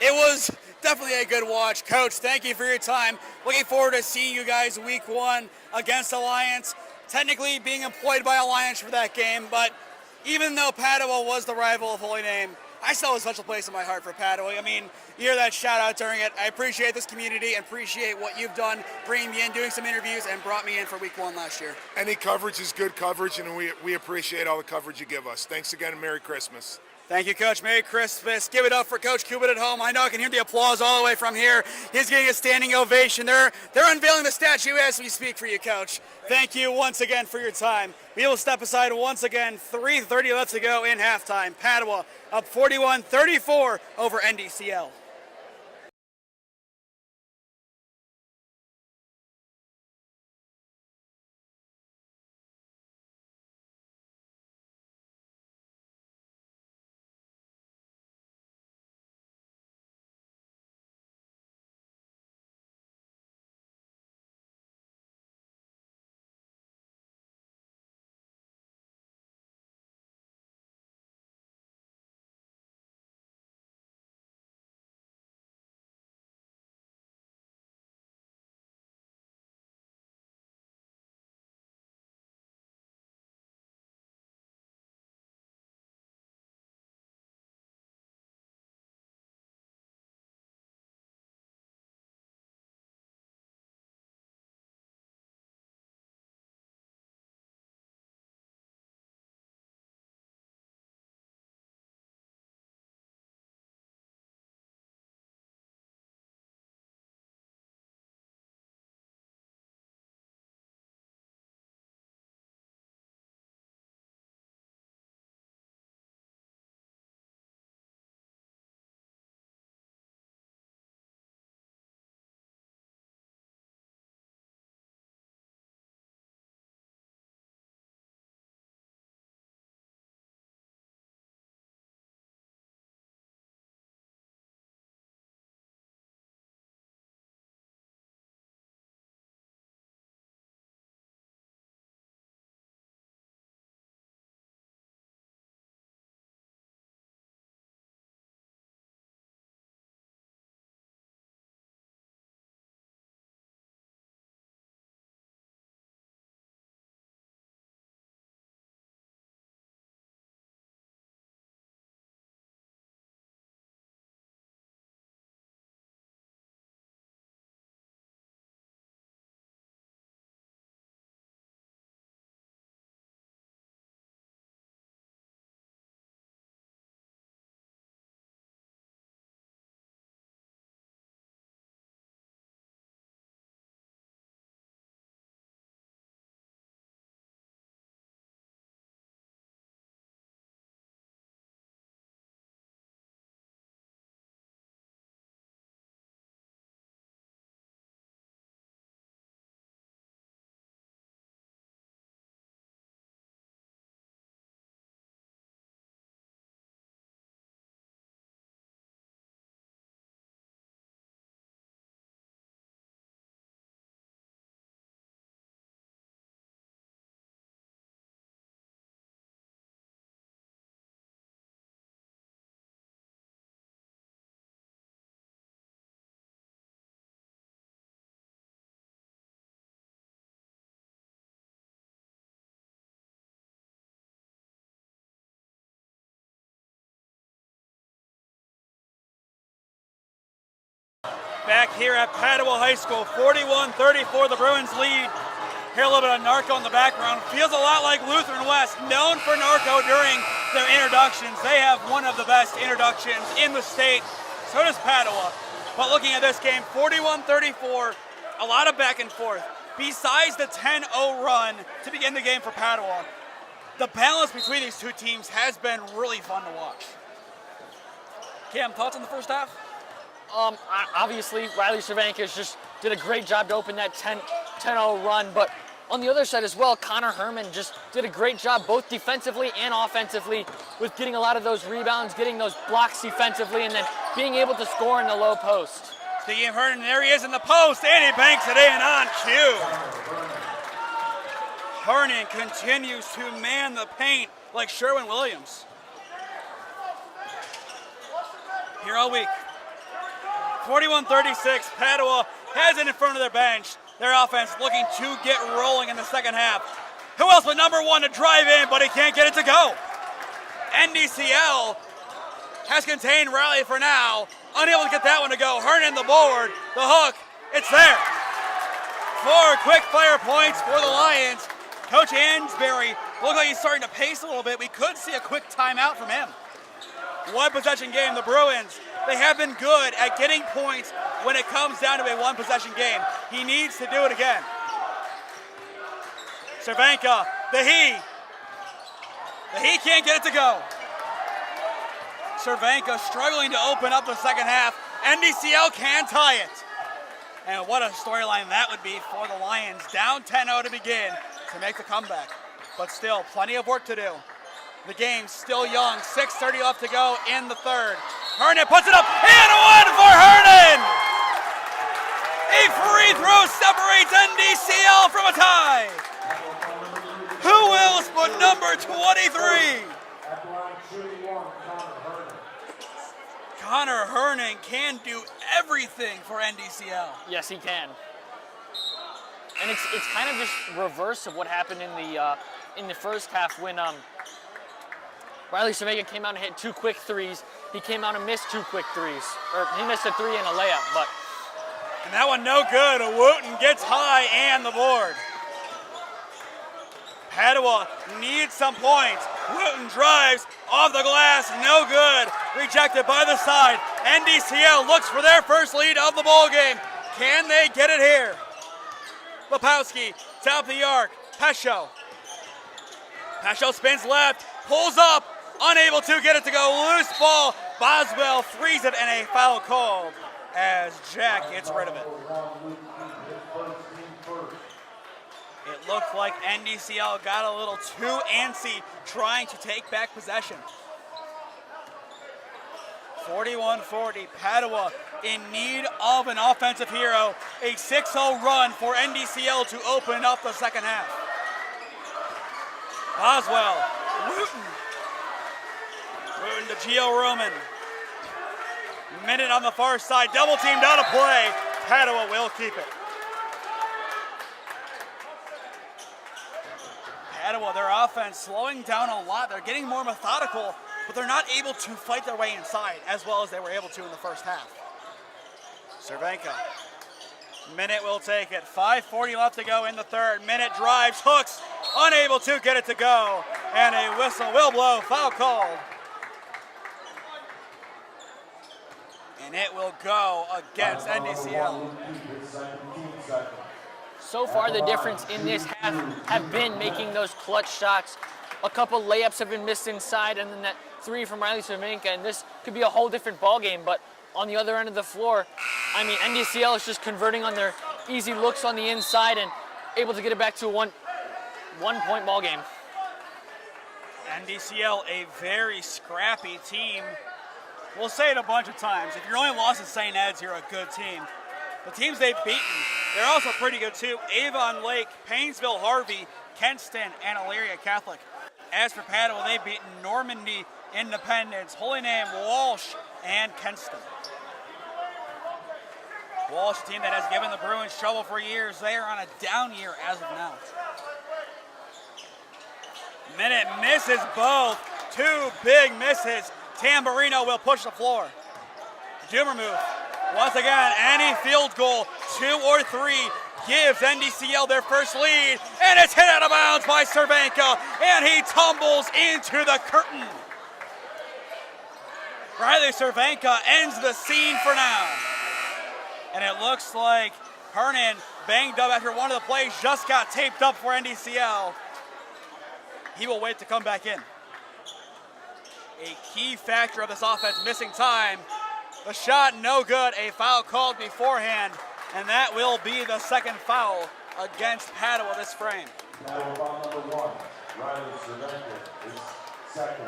It was definitely a good watch. Coach, thank you for your time. Looking forward to seeing you guys week 1 against Alliance. Technically being employed by Alliance for that game, but even though Padua was the rival of Holy Name, I still have a special place in my heart for Padua. I mean, you hear that shout out during it. I appreciate this community and appreciate what you've done, bringing me in, doing some interviews, and brought me in for week 1 last year. Any coverage is good coverage, and we appreciate all the coverage you give us. Thanks again, and Merry Christmas. Thank you, Coach. Merry Christmas. Give it up for Coach Kubit at home. I know I can hear the applause all the way from here. He's getting a standing ovation. They're unveiling the statue as we speak for you, Coach. Thank you once again for your time. We will step aside once again. 3:30 left to go in halftime. Padua up 41-34 over NDCL. back here at Padua High School. 41-34, the Bruins lead. Hear a little bit of Narco in the background. Feels a lot like Lutheran West, known for Narco during their introductions. They have one of the best introductions in the state. So does Padua. But looking at this game, 41-34, a lot of back and forth. Besides the 10-0 run to begin the game for Padua, the balance between these two teams has been really fun to watch. Cam, thoughts on the first half? Obviously, Riley Cervenka just did a great job to open that 10-0 run, but on the other side as well, Connor Herman just did a great job both defensively and offensively with getting a lot of those rebounds, getting those blocks defensively, and then being able to score in the low post. Speaking of Herman, there he is in the post, and he banks it in on cue. Hernan continues to man the paint like Sherwin Williams. Here all week. 41-36, Padua has it in front of their bench. Their offense looking to get rolling in the second half. Who else but number one to drive in, but he can't get it to go. NDCL has contained Riley for now. Unable to get that one to go. Hernan the board, the hook, it's there. 4 quick fire points for the Lions. Coach Ansbury looks like he's starting to pace a little bit. We could see a quick timeout from him. One possession game, the Bruins, they have been good at getting points when it comes down to a one possession game. He needs to do it again. Cervenka, the he can't get it to go. Cervenka struggling to open up the second half. NDCL can tie it. And what a storyline that would be for the Lions. Down 10-0 to begin to make the comeback. But still, plenty of work to do. The game's still young. 6:30 left to go in the third. Hernan puts it up, and one for Hernan! A free throw separates NDCL from a tie. Who else but number 23? Connor Hernan can do everything for NDCL. Yes, he can. And it's kind of just reverse of what happened in the first half when Riley Cervenka came out and hit 2 quick threes. He came out and missed 2 quick threes. Or he missed a 3 and a layup, but. And that one no good. Wooten gets high and the board. Padua needs some points. Wooten drives off the glass, no good. Rejected by the side. NDCL looks for their first lead of the ball game. Can they get it here? Lepowski, top of the arc. Pesho spins left, pulls up, unable to get it to go. Loose ball. Boswell frees it and a foul called as Jack gets rid of it. It looked like NDCL got a little too antsy trying to take back possession. 41-40, Padua in need of an offensive hero. A 6-0 run for NDCL to open up the second half. Boswell, Wooten to Gio Roman. Minute on the far side, double teamed out of play. Padua will keep it. Padua, their offense slowing down a lot. They're getting more methodical, but they're not able to fight their way inside as well as they were able to in the first half. Cervenka. Minute will take it. 5:40 left to go in the third. Minute drives, hooks, unable to get it to go. And a whistle will blow. Foul called. And it will go against NDCL. So far, the difference in this half have been making those clutch shots. A couple layups have been missed inside, and then that 3 from Riley Cervenka, and this could be a whole different ball game. But on the other end of the floor, I mean, NDCL is just converting on their easy looks on the inside and able to get it back to a one-point ball game. NDCL, a very scrappy team. We'll say it a bunch of times. If you're only lost to St. Ed's, you're a good team. The teams they've beaten, they're also pretty good too. Avon Lake, Painesville Harvey, Kenston, and Elyria Catholic. As for Padua, they've beaten Normandy, Independence, Holy Name, Walsh, and Kenston. Walsh, a team that has given the Bruins trouble for years. They are on a down year as of now. Minute misses both. 2 big misses. Tamburino will push the floor. Dumermuth Once again, any field goal, 2 or 3, gives NDCL their first lead, and it's hit out of bounds by Cervenka, and he tumbles into the curtain. Riley Cervenka ends the scene for now. And it looks like Hernan banged up after one of the plays just got taped up for NDCL. He will wait to come back in. A key factor of this offense, missing time. The shot no good, a foul called beforehand, and that will be the second foul against Padua this frame.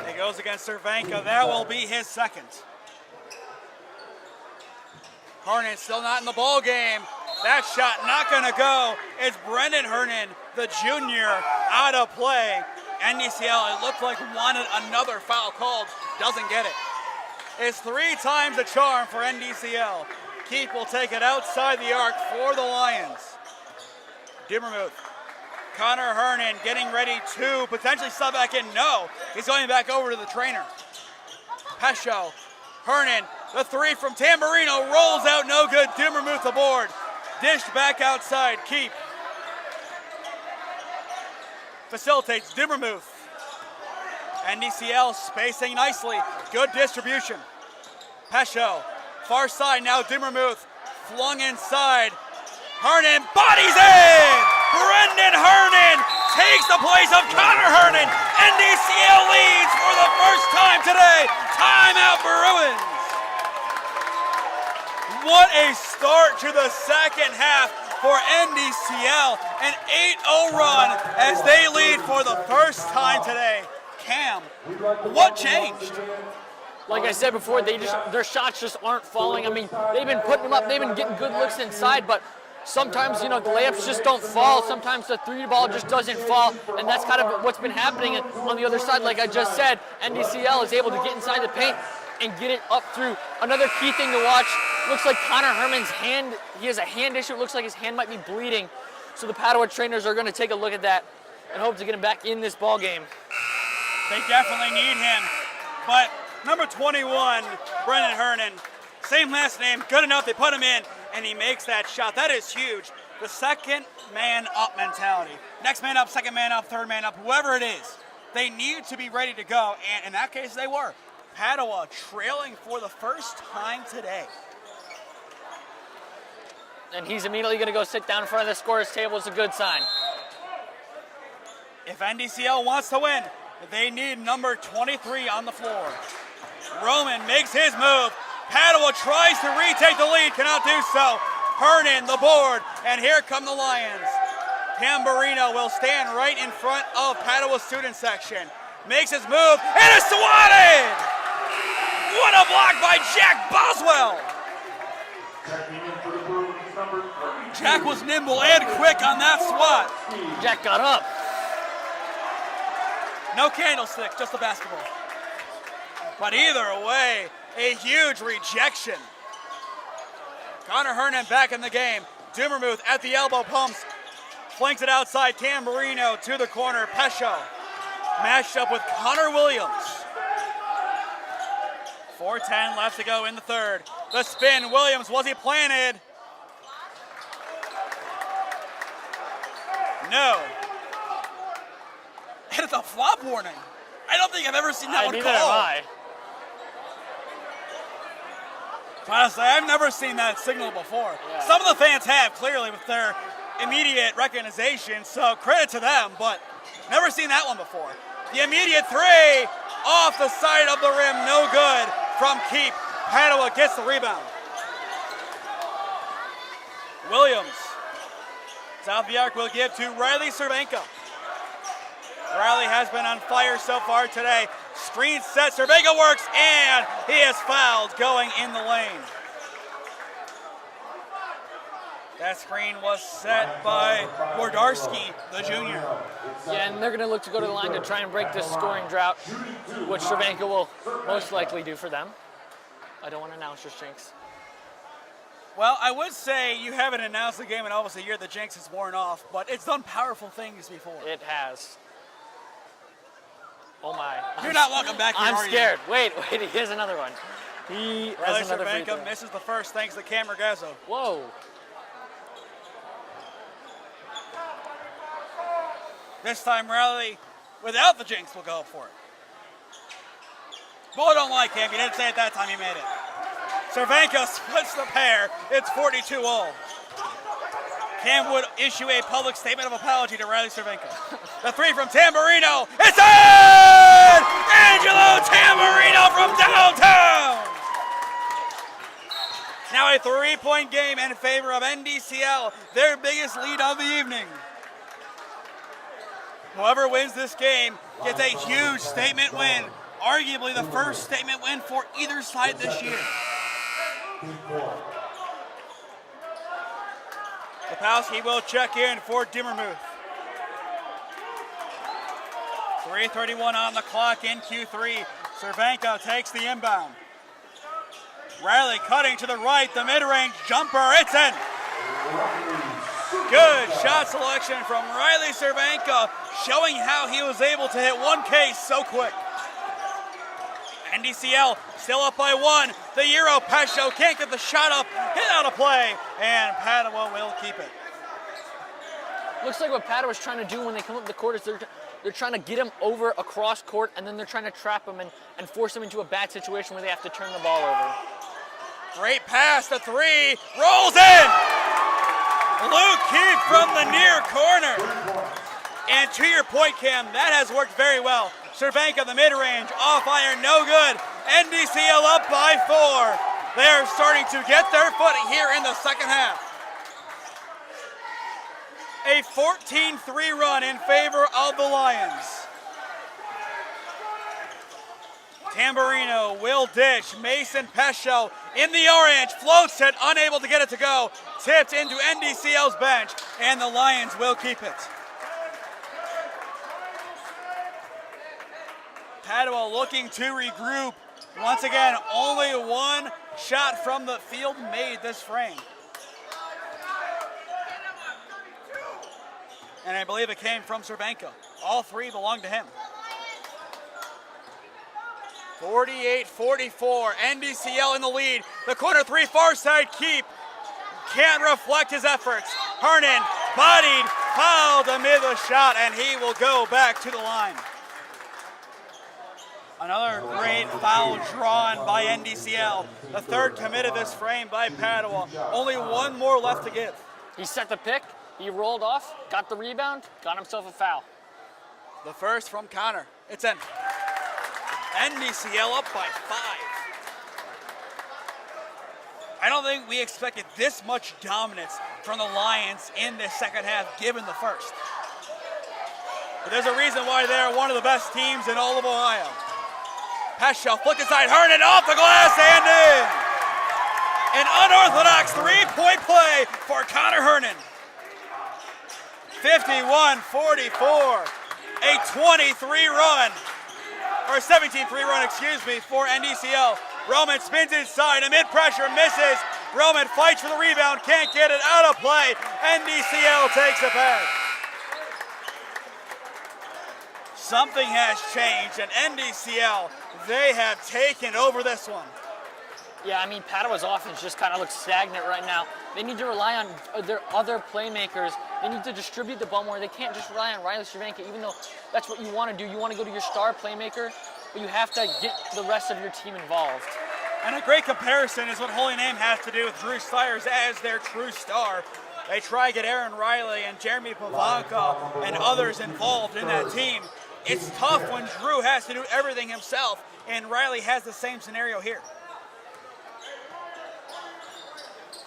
It goes against Cervenka. That will be his second. Hernan still not in the ball game. That shot not going to go. It's Brendan Hernan, the junior, out of play. NDCL, it looked like wanted another foul called. Doesn't get it. It's 3 times the charm for NDCL. Keith will take it outside the arc for the Lions. Dimmermuth. Connor Hernan getting ready to potentially sub back in. No, he's going back over to the trainer. Pesho. Hernan, the 3 from Tamburino, rolls out, no good. Dimmermuth aboard. Dished back outside. Keep. Facilitates Dimmermuth. NDCL spacing nicely. Good distribution. Pesho. Far side now. Dimmermuth flung inside. Hernan bodies in! Brendan Hernan takes the place of Connor Hernan. NDCL leads for the first time today. Timeout Bruins. What a start to the second half for NDCL. An 8-0 run as they lead for the first time today. Cam, what changed? Like I said before, their shots just aren't falling. I mean, they've been putting them up, they've been getting good looks inside, but sometimes, the layups just don't fall. Sometimes the 3 ball just doesn't fall, and that's kind of what's been happening. And on the other side, like I just said, NDCL is able to get inside the paint and get it up through. Another key thing to watch, looks like Connor Herman's hand, he has a hand issue. It looks like his hand might be bleeding. So the Padua trainers are going to take a look at that and hope to get him back in this ball game. They definitely need him. But number 21, Brendan Hernan, same last name, good enough, they put him in, and he makes that shot. That is huge. The second man up mentality. Next man up, second man up, third man up, whoever it is. They need to be ready to go, and in that case, they were. Padua trailing for the first time today. And he's immediately going to go sit down in front of the scorer's table. It's a good sign. If NDCL wants to win, they need number 23 on the floor. Roman makes his move. Padua tries to retake the lead, cannot do so. Hernan, the board, and here come the Lions. Tamburino will stand right in front of Padua's student section. Makes his move, and is swatted! What a block by Jack Boswell! Jack was nimble and quick on that swat. Jack got up. No candlestick, just a basketball. But either way, a huge rejection. Connor Hernan back in the game. Dimmermuth at the elbow pumps. Flanks it outside. Tamburino to the corner. Pesho matched up with Connor Williams. 4:10 left to go in the third. The spin. Williams, was he planted? No. And it's a flop warning. I don't think I've ever seen that one called. Neither have I. Honestly, I've never seen that signal before. Yeah. Some of the fans have, clearly, with their immediate recognition, so credit to them, but never seen that one before. The immediate 3 off the side of the rim, no good from Keep. Padua gets the rebound. Williams, south the arc, will give to Riley Cervenka. Riley has been on fire so far today. Screen set, Cervenka works, and he is fouled going in the lane. That screen was set by Bordarski, the junior. Yeah, and they're going to look to go to the line to try and break this scoring drought, which Cervenka will most likely do for them. I don't want to announce your jinx. Well, I would say you haven't announced the game in almost a year. The jinx has worn off, but it's done powerful things before. It has. Oh my. You're not welcome back here, I'm are you? scared. Wait, here's another one. He Riley has another free Cervenka throw. misses the first thanks to Cam Regazzo. Whoa. This time Riley, without the jinx, will go for it. Boy, don't like him. You didn't say it that time he made it. Cervenka splits the pair. It's 42-all. Cam would issue a public statement of apology to Riley Cervenka. The three from Tamburino. It's in! Angelo Tamburino from downtown! Now a 3-point game in favor of NDCL, their biggest lead of the evening. Whoever wins this game gets a huge statement win, arguably the first statement win for either side this year. Lepowski will check in for Dimmermuth. 3:31 on the clock in Q3. Cervenka takes the inbound. Riley cutting to the right, the mid-range jumper, it's in. Good shot selection from Riley Cervenka, showing how he was able to hit one case so quick. NDCL still up by one. The Euro Pescio can't get the shot up, hit out of play, and Padua will keep it. Looks like what Padua's trying to do when they come up the court is they're trying to get him over across court, and then they're trying to trap him and force him into a bad situation where they have to turn the ball over. Great pass, the three, rolls in! Luke Keith from the near corner. And to your point, Cam, that has worked very well. Cervenka, the mid-range, off iron, no good. NDCL up by 4. They are starting to get their footing here in the second half. A 14-3 run in favor of the Lions. Tamburino will dish. Mason Pescio in the orange, floats it, unable to get it to go. Tipped into NDCL's bench, and the Lions will keep it. Padua looking to regroup. Once again, only one shot from the field made this frame. And I believe it came from Cervenka. All three belong to him. 48-44, NDCL in the lead. The corner three, far side keep. Can't reflect his efforts. Hernan, bodied, fouled amid the shot, and he will go back to the line. Another great foul drawn by NDCL. The third committed this frame by Padua. Only one more left to give. He set the pick, he rolled off, got the rebound, got himself a foul. The first from Connor. It's in. NDCL up by 5. I don't think we expected this much dominance from the Lions in the second half, given the first. But there's a reason why they're one of the best teams in all of Ohio. Pescio flicked inside, Hernan off the glass and in. An unorthodox three-point play for Connor Hernan. 51-44, a 23 run. Or 17-3 run, for NDCL. Roman spins inside, amid pressure, misses. Roman fights for the rebound, can't get it out of play. NDCL takes it back. Something has changed, and NDCL, they have taken over this one. Yeah, I mean, Padua's offense just kind of looks stagnant right now. They need to rely on their other playmakers. They need to distribute the ball more. They can't just rely on Riley Cervenka, even though that's what you want to do. You want to go to your star playmaker, but you have to get the rest of your team involved. And a great comparison is what Holy Name has to do with Drew Stiers as their true star. They try to get Aaron Riley and Jeremy Pavanka and others involved in that team. It's tough when Drew has to do everything himself, and Riley has the same scenario here.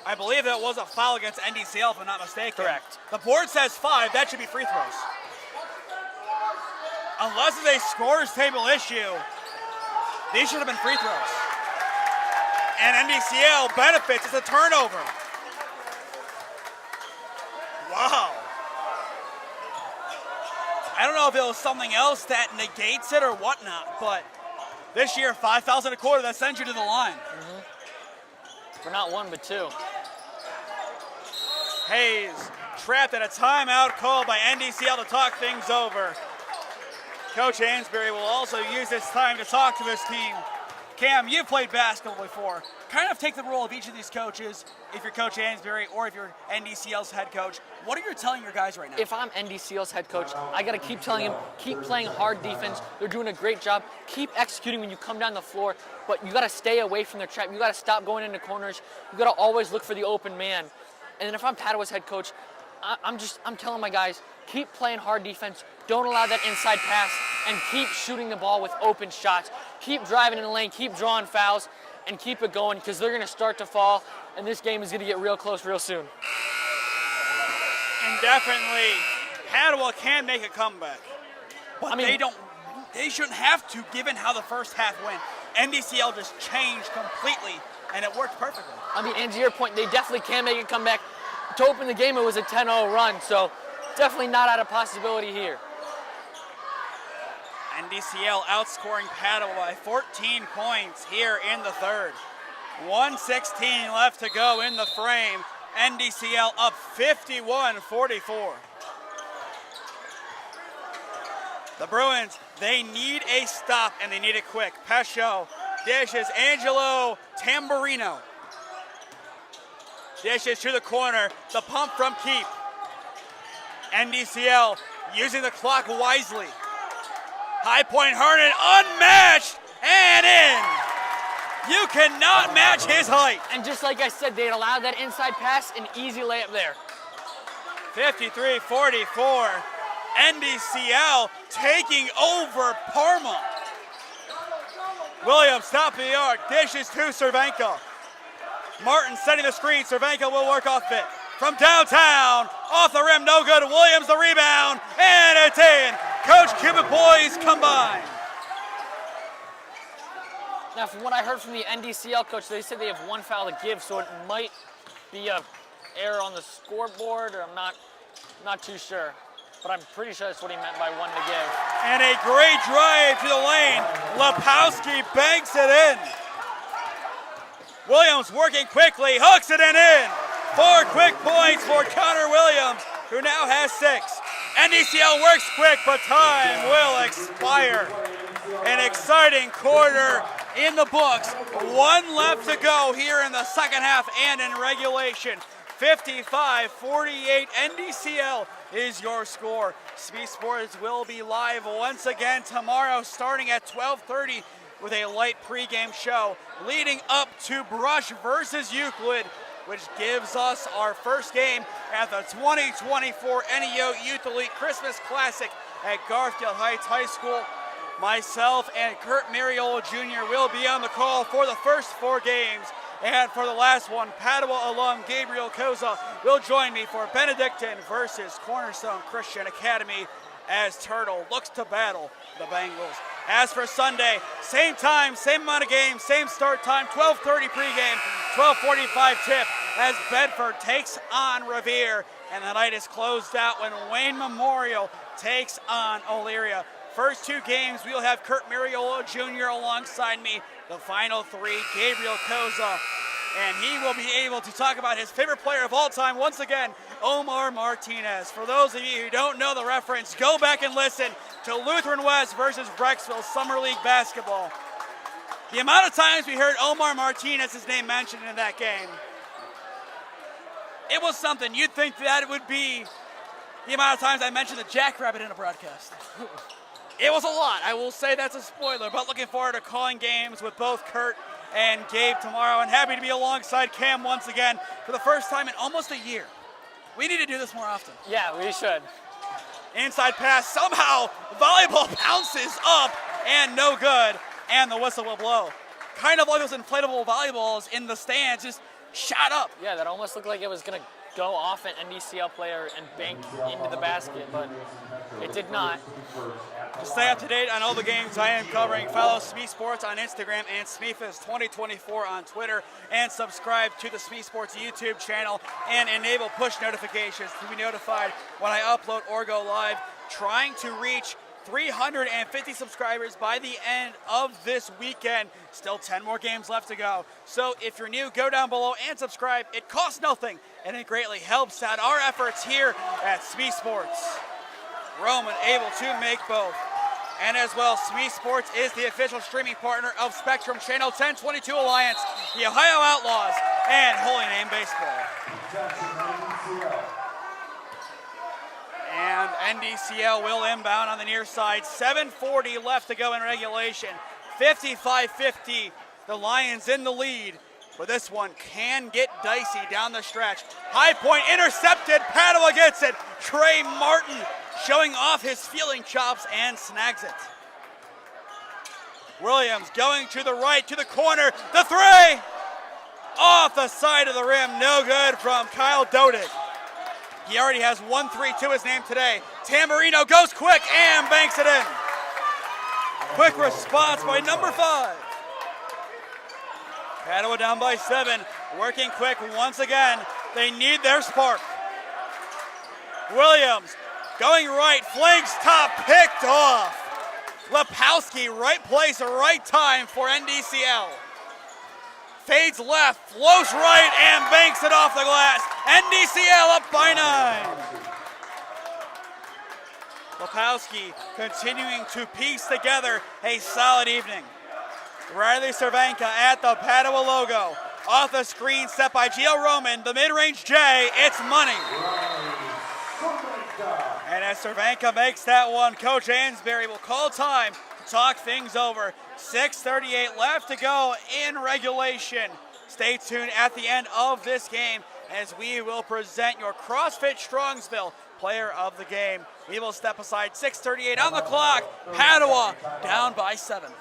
I believe that was a foul against NDCL, if I'm not mistaken. Correct. The board says 5. That should be free throws. Unless it's a scorer's table issue, these should have been free throws. And NDCL benefits. It's a turnover. Wow. I don't know if it was something else that negates it or whatnot, but this year, 5,000 a quarter, that sends you to the line. Mm-hmm. For not one, but two. Hayes trapped at a timeout called by NDCL to talk things over. Coach Hansberry will also use this time to talk to his team. Cam, you've played basketball before. Kind of take the role of each of these coaches, if you're Coach Ansbury or if you're NDCL's head coach. What are you telling your guys right now? If I'm NDCL's head coach, I got to keep telling him, keep playing hard defense. They're doing a great job. Keep executing when you come down the floor, but you got to stay away from their trap. You got to stop going into corners. You got to always look for the open man. And then if I'm Padua's head coach, I'm telling my guys, keep playing hard defense. Don't allow that inside pass, and keep shooting the ball with open shots. Keep driving in the lane, keep drawing fouls, and keep it going, because they're going to start to fall, and this game is going to get real close real soon. And definitely, Padua can make a comeback. But they shouldn't have to, given how the first half went. NDCL just changed completely, and it worked perfectly. And to your point, they definitely can make a comeback. To open the game, it was a 10-0 run, so definitely not out of possibility here. NDCL outscoring Padua by 14 points here in the third. 1:16 left to go in the frame. NDCL up 51-44. The Bruins, they need a stop, and they need it quick. Pescio dishes Angelo Tamburino. Dishes to the corner, the pump from Keep. NDCL using the clock wisely. High point Hernan, unmatched, and in. You cannot match his height. And just like I said, they'd allow that inside pass, an easy layup there. 53-44, NDCL taking over Parma. Williams, top of the arc, dishes to Cervenka. Martin setting the screen, Cervenka will work off it. From downtown, off the rim, no good. Williams the rebound, and it's in. Coach Cupid boys combine. Now, from what I heard from the NDCL coach, they said they have one foul to give, so it might be an error on the scoreboard, or I'm not too sure. But I'm pretty sure that's what he meant by one to give. And a great drive to the lane. Lepowski banks it in. Williams working quickly, hooks it in. 4 quick points for Connor Williams, who now has 6. NDCL works quick, but time will expire. An exciting quarter in the books. 1 left to go here in the second half and in regulation. 55-48, NDCL is your score. SmeeSports will be live once again tomorrow starting at 12:30 with a light pregame show leading up to Brush versus Euclid, which gives us our first game at the 2024 NEO Youth Elite Christmas Classic at Garfield Heights High School. Myself and Kurt Mariola Jr. will be on the call for the first 4 games. And for the last one, Padua alum Gabriel Koza will join me for Benedictine versus Cornerstone Christian Academy as Turtle looks to battle the Bengals. As for Sunday, same time, same amount of games, same start time, 12:30 pregame, 12:45 tip as Bedford takes on Revere. And the night is closed out when Wayne Memorial takes on Elyria. First 2 games, we'll have Kurt Mariola Jr. alongside me. The final 3, Gabriel Koza. And he will be able to talk about his favorite player of all time, once again, Omar Martinez. For those of you who don't know the reference, go back and listen to Lutheran West versus Brecksville Summer League basketball. The amount of times we heard Omar Martinez's name mentioned in that game, it was something. You'd think that it would be the amount of times I mentioned the Jackrabbit in a broadcast. It was a lot. I will say that's a spoiler, but looking forward to calling games with both Kurt and Gabe tomorrow, and happy to be alongside Cam once again for the first time in almost a year. We need to do this more often. Yeah, we should. Inside pass, somehow volleyball bounces up and no good, and the whistle will blow. Kind of like those inflatable volleyballs in the stands, just shot up. Yeah, that almost looked like it was going to go off an NDCL player and bank into the basket, but it did not. To stay up to date on all the games I am covering, follow SmeeSports on Instagram and SmeeFest2024 on Twitter, and subscribe to the SmeeSports YouTube channel and enable push notifications to be notified when I upload or go live. Trying to reach 350 subscribers by the end of this weekend. Still 10 more games left to go. So if you're new, go down below and subscribe. It costs nothing, and it greatly helps out our efforts here at SmeeSports. Roman able to make both. And as well, SmeeSports is the official streaming partner of Spectrum Channel 1022 Alliance, the Ohio Outlaws, and Holy Name Baseball. And NDCL will inbound on the near side. 7:40 left to go in regulation. 55-50, the Lions in the lead. But this one can get dicey down the stretch. High point intercepted. Padua gets it. Trey Martin showing off his fielding chops and snags it. Williams going to the right, to the corner. The three! Off the side of the rim. No good from Kyle Dodig. He already has 1-3 to his name today. Tamburino goes quick and banks it in. Quick response by number 5. Padua down by 7, working quick once again. They need their spark. Williams going right, flanks top, picked off. Lepowski, right place, right time for NDCL. Fades left, flows right, and banks it off the glass. NDCL up by 9. Lepowski continuing to piece together a solid evening. Riley Cervenka at the Padua logo. Off the screen, set by Gio Roman. The mid-range J, it's money. And as Cervenka makes that one, Coach Ansberry will call time to talk things over. 6:38 left to go in regulation. Stay tuned at the end of this game as we will present your CrossFit Strongsville player of the game. We will step aside. 6:38 on the clock. Padua down by 7.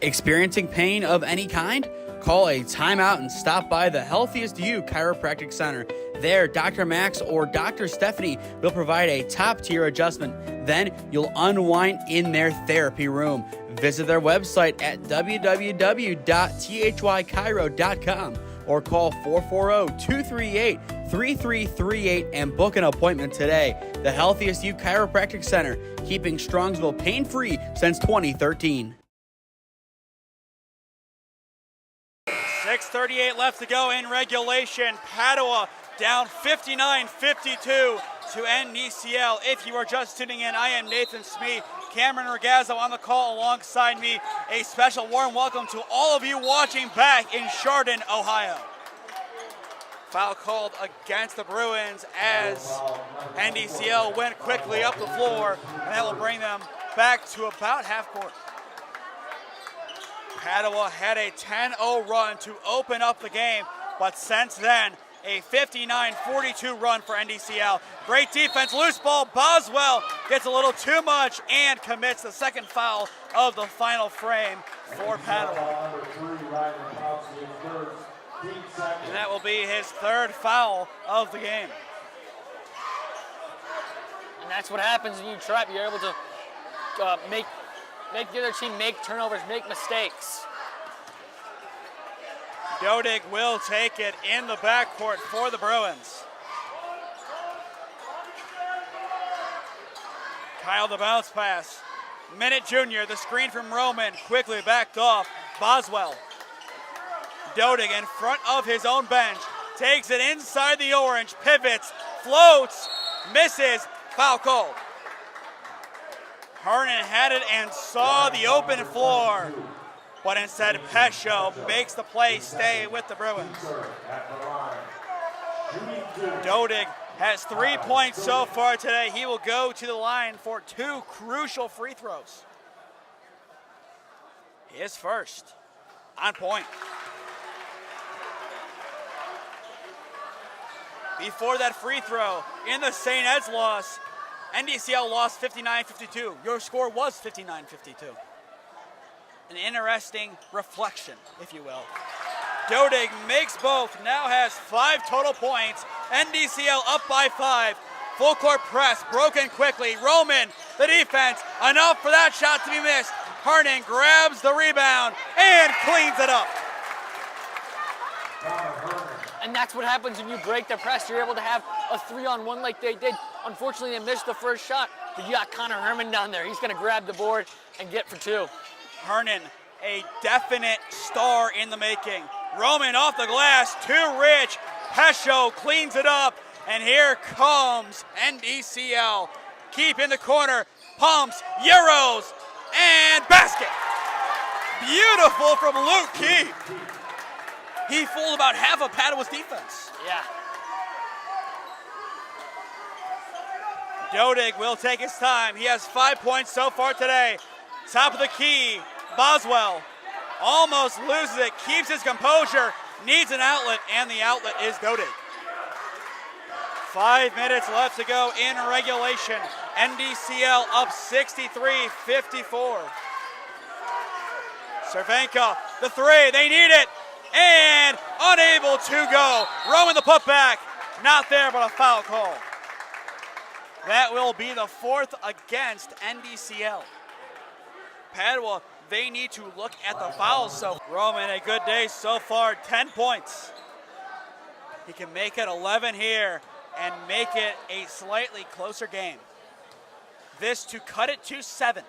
Experiencing pain of any kind? Call a timeout and stop by the Healthiest You Chiropractic Center. There, Dr. Max or Dr. Stephanie will provide a top-tier adjustment. Then you'll unwind in their therapy room. Visit their website at www.thychiro.com or call 440-238-3338 and book an appointment today. The Healthiest You Chiropractic Center, keeping Strongsville pain-free since 2013. 6:38 left to go in regulation. Padua down 59-52 to NDCL. If you are just tuning in, I am Nathan Smee. Cameron Regazzo on the call alongside me. A special warm welcome to all of you watching back in Chardon, Ohio. Foul called against the Bruins as NDCL went quickly up the floor, and that will bring them back to about half court. Padua had a 10-0 run to open up the game, but since then, a 59-42 run for NDCL. Great defense, loose ball. Boswell gets a little too much and commits the second foul of the final frame for Padua. And that will be his 3rd foul of the game. And that's what happens when you trap. You're able to make the other team make turnovers, make mistakes. Dodig will take it in the backcourt for the Bruins. Kyle the bounce pass. Minute Jr., the screen from Roman, quickly backed off. Boswell. Dodig in front of his own bench. Takes it inside the orange, pivots, floats, misses, foul called. Hernan had it and saw the open floor, but instead Pescio makes the play stay with the Bruins. Dodig has 3 points so far today. He will go to the line for 2 crucial free throws. His first on point. Before that free throw, in the St. Ed's loss, NDCL lost 59-52. Your score was 59-52. An interesting reflection, if you will. Dodig makes both, now has 5 total points. NDCL up by 5. Full court press, broken quickly. Roman, the defense, enough for that shot to be missed. Hernan grabs the rebound and cleans it up. And that's what happens when you break the press. You're able to have a 3-on-1 like they did. Unfortunately, they missed the first shot, but you got Connor Herman down there. He's going to grab the board and get for 2. Hernan, a definite star in the making. Roman off the glass, too rich. Pescio cleans it up, and here comes NDCL. Keep in the corner. pumps, Euros, and basket. Beautiful from Luke Key. He fooled about half of Padua's defense. Yeah. Dodig will take his time. He has 5 points so far today. Top of the key, Boswell almost loses it, keeps his composure, needs an outlet, and the outlet is Dodig. 5 minutes left to go in regulation. NDCL up 63-54. Cervenka, the three, they need it, and unable to go. Roman the putback, not there, but a foul call. That will be the fourth against NDCL. Padua, they need to look at the fouls. So Roman, a good day so far, 10 points. He can make it 11 here and make it a slightly closer game. This to cut it to 7.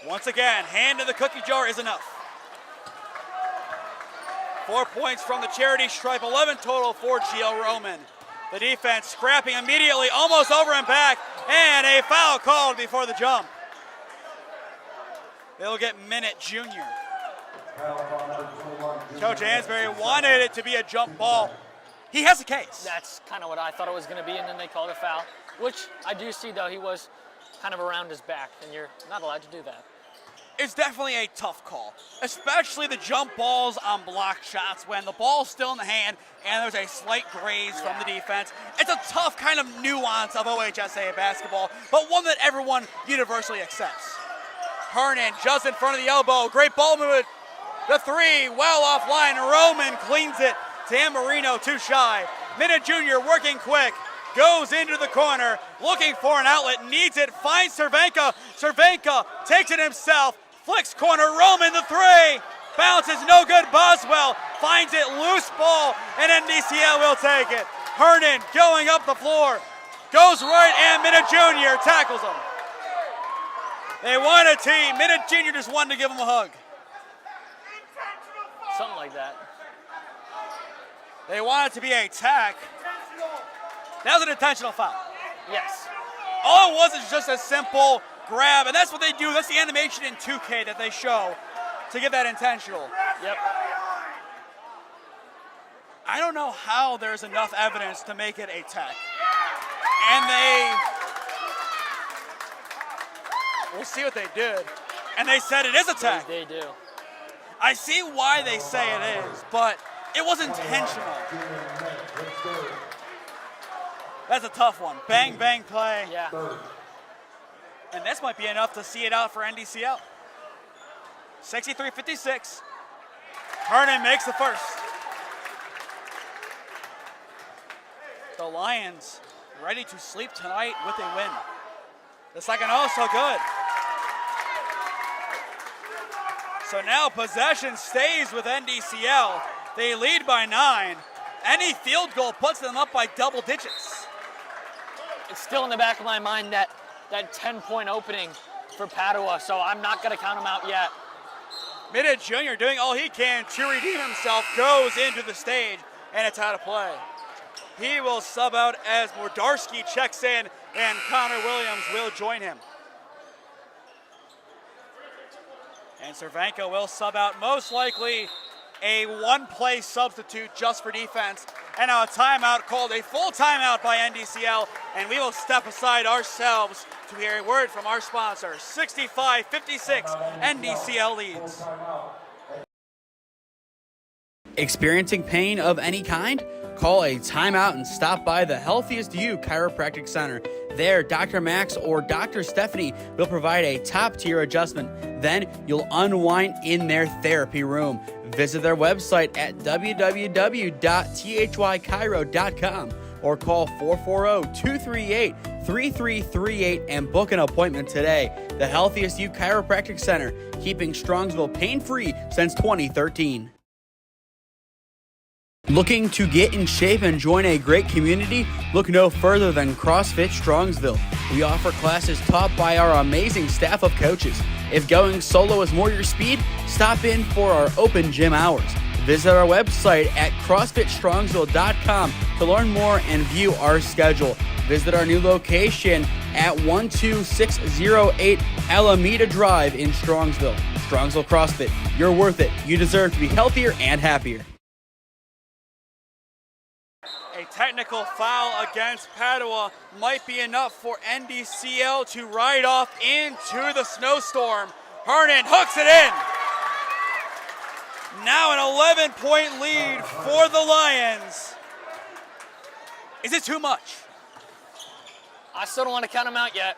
Once again, hand in the cookie jar is enough. 4 points from the charity stripe, 11 total for Gio Roman. The defense scrapping immediately, almost over and back, and a foul called before the jump. They'll get Minute Jr. Coach Ansbury wanted it to be a jump ball. He has a case. That's kind of what I thought it was going to be, and then they called a foul, which I do see, though. He was kind of around his back, and you're not allowed to do that. It's definitely a tough call, especially the jump balls on block shots when the ball's still in the hand and there's a slight graze from the defense. It's a tough kind of nuance of OHSA basketball, but one that everyone universally accepts. Hernan just in front of the elbow, great ball movement. The three, well offline, Roman cleans it. Dan Marino too shy. Minute Jr. working quick, goes into the corner, looking for an outlet, needs it, finds Cervenka. Cervenka takes it himself, flicks corner, Roman the three, bounces, no good, Boswell finds it, loose ball, and NDCL will take it. Hernan going up the floor, goes right, and Minute Jr. tackles him. They want a tee, Minute Jr. just wanted to give him a hug. Something like that. They want it to be a tack. That was an intentional foul. Yes. All it was is just a simple grab, and that's what they do. That's the animation in 2K that they show to get that intentional. Yep. I don't know how there's enough evidence to make it a tech. And we'll see what they did. And they said it is a tech. They do. I see why they say it is, but it was intentional. That's a tough one. Bang, bang play. Yeah. And this might be enough to see it out for NDCL. 63-56. Hernan makes the first. The Lions ready to sleep tonight with a win. The second also good. So now possession stays with NDCL. They lead by 9. Any field goal puts them up by double digits. It's still in the back of my mind that 10-point opening for Padua, so I'm not going to count him out yet. Minute Jr. doing all he can to redeem himself, goes into the stage, and it's out of play. He will sub out as Mordarski checks in, and Connor Williams will join him. And Cervenka will sub out, most likely a one-play substitute just for defense. And now a timeout called, a full timeout by NDCL, and we will step aside ourselves to hear a word from our sponsor. 65-56, NDCL leads. Experiencing pain of any kind? Call a timeout and stop by the Healthiest You Chiropractic Center. There, Dr. Max or Dr. Stephanie will provide a top-tier adjustment. Then you'll unwind in their therapy room. Visit their website at www.thychiro.com or call 440-238-3338 and book an appointment today. The Healthiest You Chiropractic Center, keeping Strongsville pain-free since 2013. Looking to get in shape and join a great community? Look no further than CrossFit Strongsville. We offer classes taught by our amazing staff of coaches. If going solo is more your speed, stop in for our open gym hours. Visit our website at CrossFitStrongsville.com to learn more and view our schedule. Visit our new location at 12608 Alameda Drive in Strongsville. Strongsville CrossFit, you're worth it. You deserve to be healthier and happier. A technical foul against Padua might be enough for NDCL to ride off into the snowstorm. Hernan hooks it in. Now an 11-point lead for the Lions. Is it too much? I still don't want to count them out yet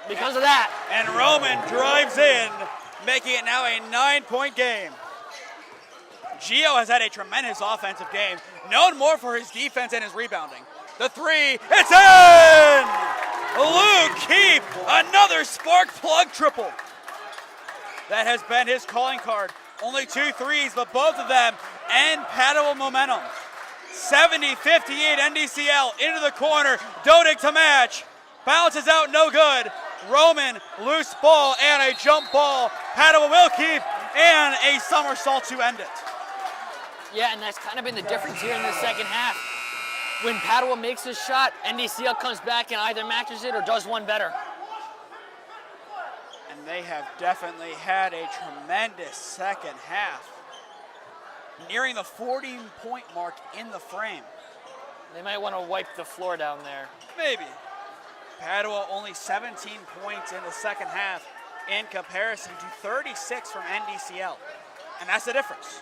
because of that. And Roman drives in, making it now a 9-point game. Gio has had a tremendous offensive game, known more for his defense and his rebounding. The three, it's in! Luke Keep, another spark plug triple. That has been his calling card. Only 2 threes, but both of them end Padua momentum. 70-58 NDCL into the corner. Dodig to match. Bounces out, no good. Roman, loose ball, and a jump ball. Padua will keep, and a somersault to end it. Yeah, and that's kind of been the difference here in the second half. When Padua makes his shot, NDCL comes back and either matches it or does one better. And they have definitely had a tremendous second half. Nearing the 40-point mark in the frame. They might want to wipe the floor down there. Maybe. Padua only 17 points in the second half in comparison to 36 from NDCL. And that's the difference.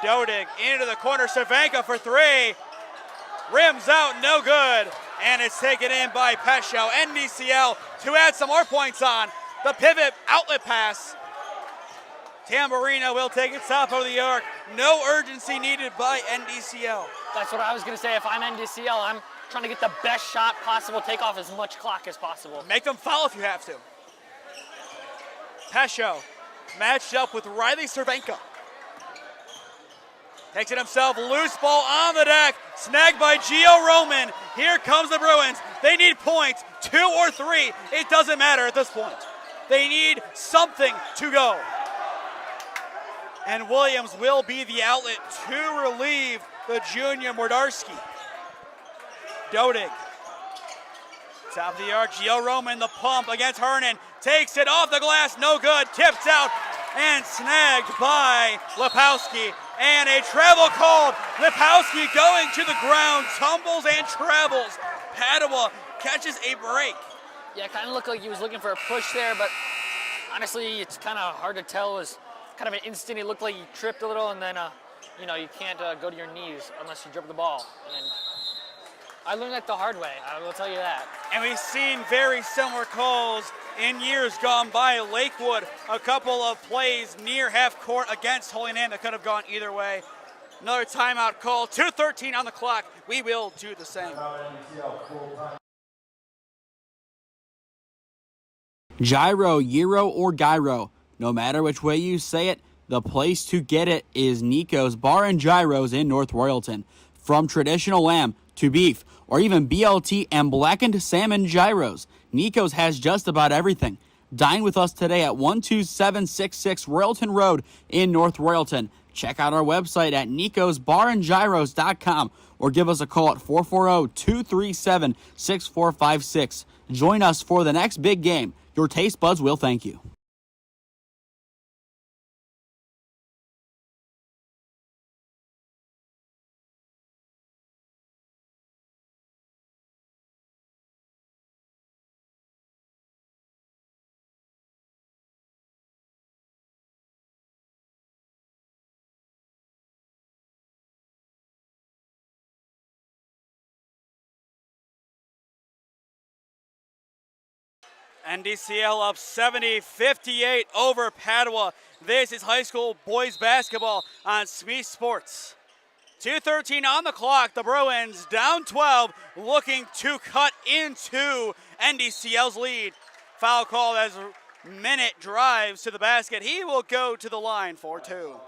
Dodig into the corner, Cervenka for 3. Rims out, no good. And it's taken in by Pescio. NDCL to add some more points on. The pivot outlet pass. Tamburino will take it south over the arc. No urgency needed by NDCL. That's what I was going to say. If I'm NDCL, I'm trying to get the best shot possible, take off as much clock as possible. Make them foul if you have to. Pescio matched up with Riley Cervenka. Takes it himself, loose ball on the deck, snagged by Gio Roman. Here comes the Bruins. They need points, 2 or 3. It doesn't matter at this point. They need something to go. And Williams will be the outlet to relieve the junior Mordarski. Dodig. Top of the arc, Gio Roman, the pump against Hernan. Takes it off the glass, no good. Tips out and snagged by Lepowski. And a travel called. Lepowski going to the ground, tumbles and travels. Padua catches a break. Yeah, it kind of looked like he was looking for a push there, but honestly, it's kind of hard to tell. It was kind of an instant. He looked like he tripped a little, and then, you can't go to your knees unless you dribble the ball. And I learned that the hard way, I will tell you that. And we've seen very similar calls in years gone by. Lakewood, a couple of plays near half court against Holy Name that could have gone either way. Another timeout call, 2:13 on the clock. We will do the same. Gyro, Gyro, or Gyro, no matter which way you say it, the place to get it is Nico's Bar and Gyros in North Royalton. From traditional lamb to beef, or even BLT and blackened salmon gyros, Nico's has just about everything. Dine with us today at 12766 Royalton Road in North Royalton. Check out our website at nicosbarandgyros.com or give us a call at 440-237-6456. Join us for the next big game. Your taste buds will thank you. NDCL up 70-58 over Padua. This is high school boys basketball on SmeeSports. 2:13 on the clock. The Bruins down 12, looking to cut into NDCL's lead. Foul call as Minute drives to the basket. He will go to the line for 2.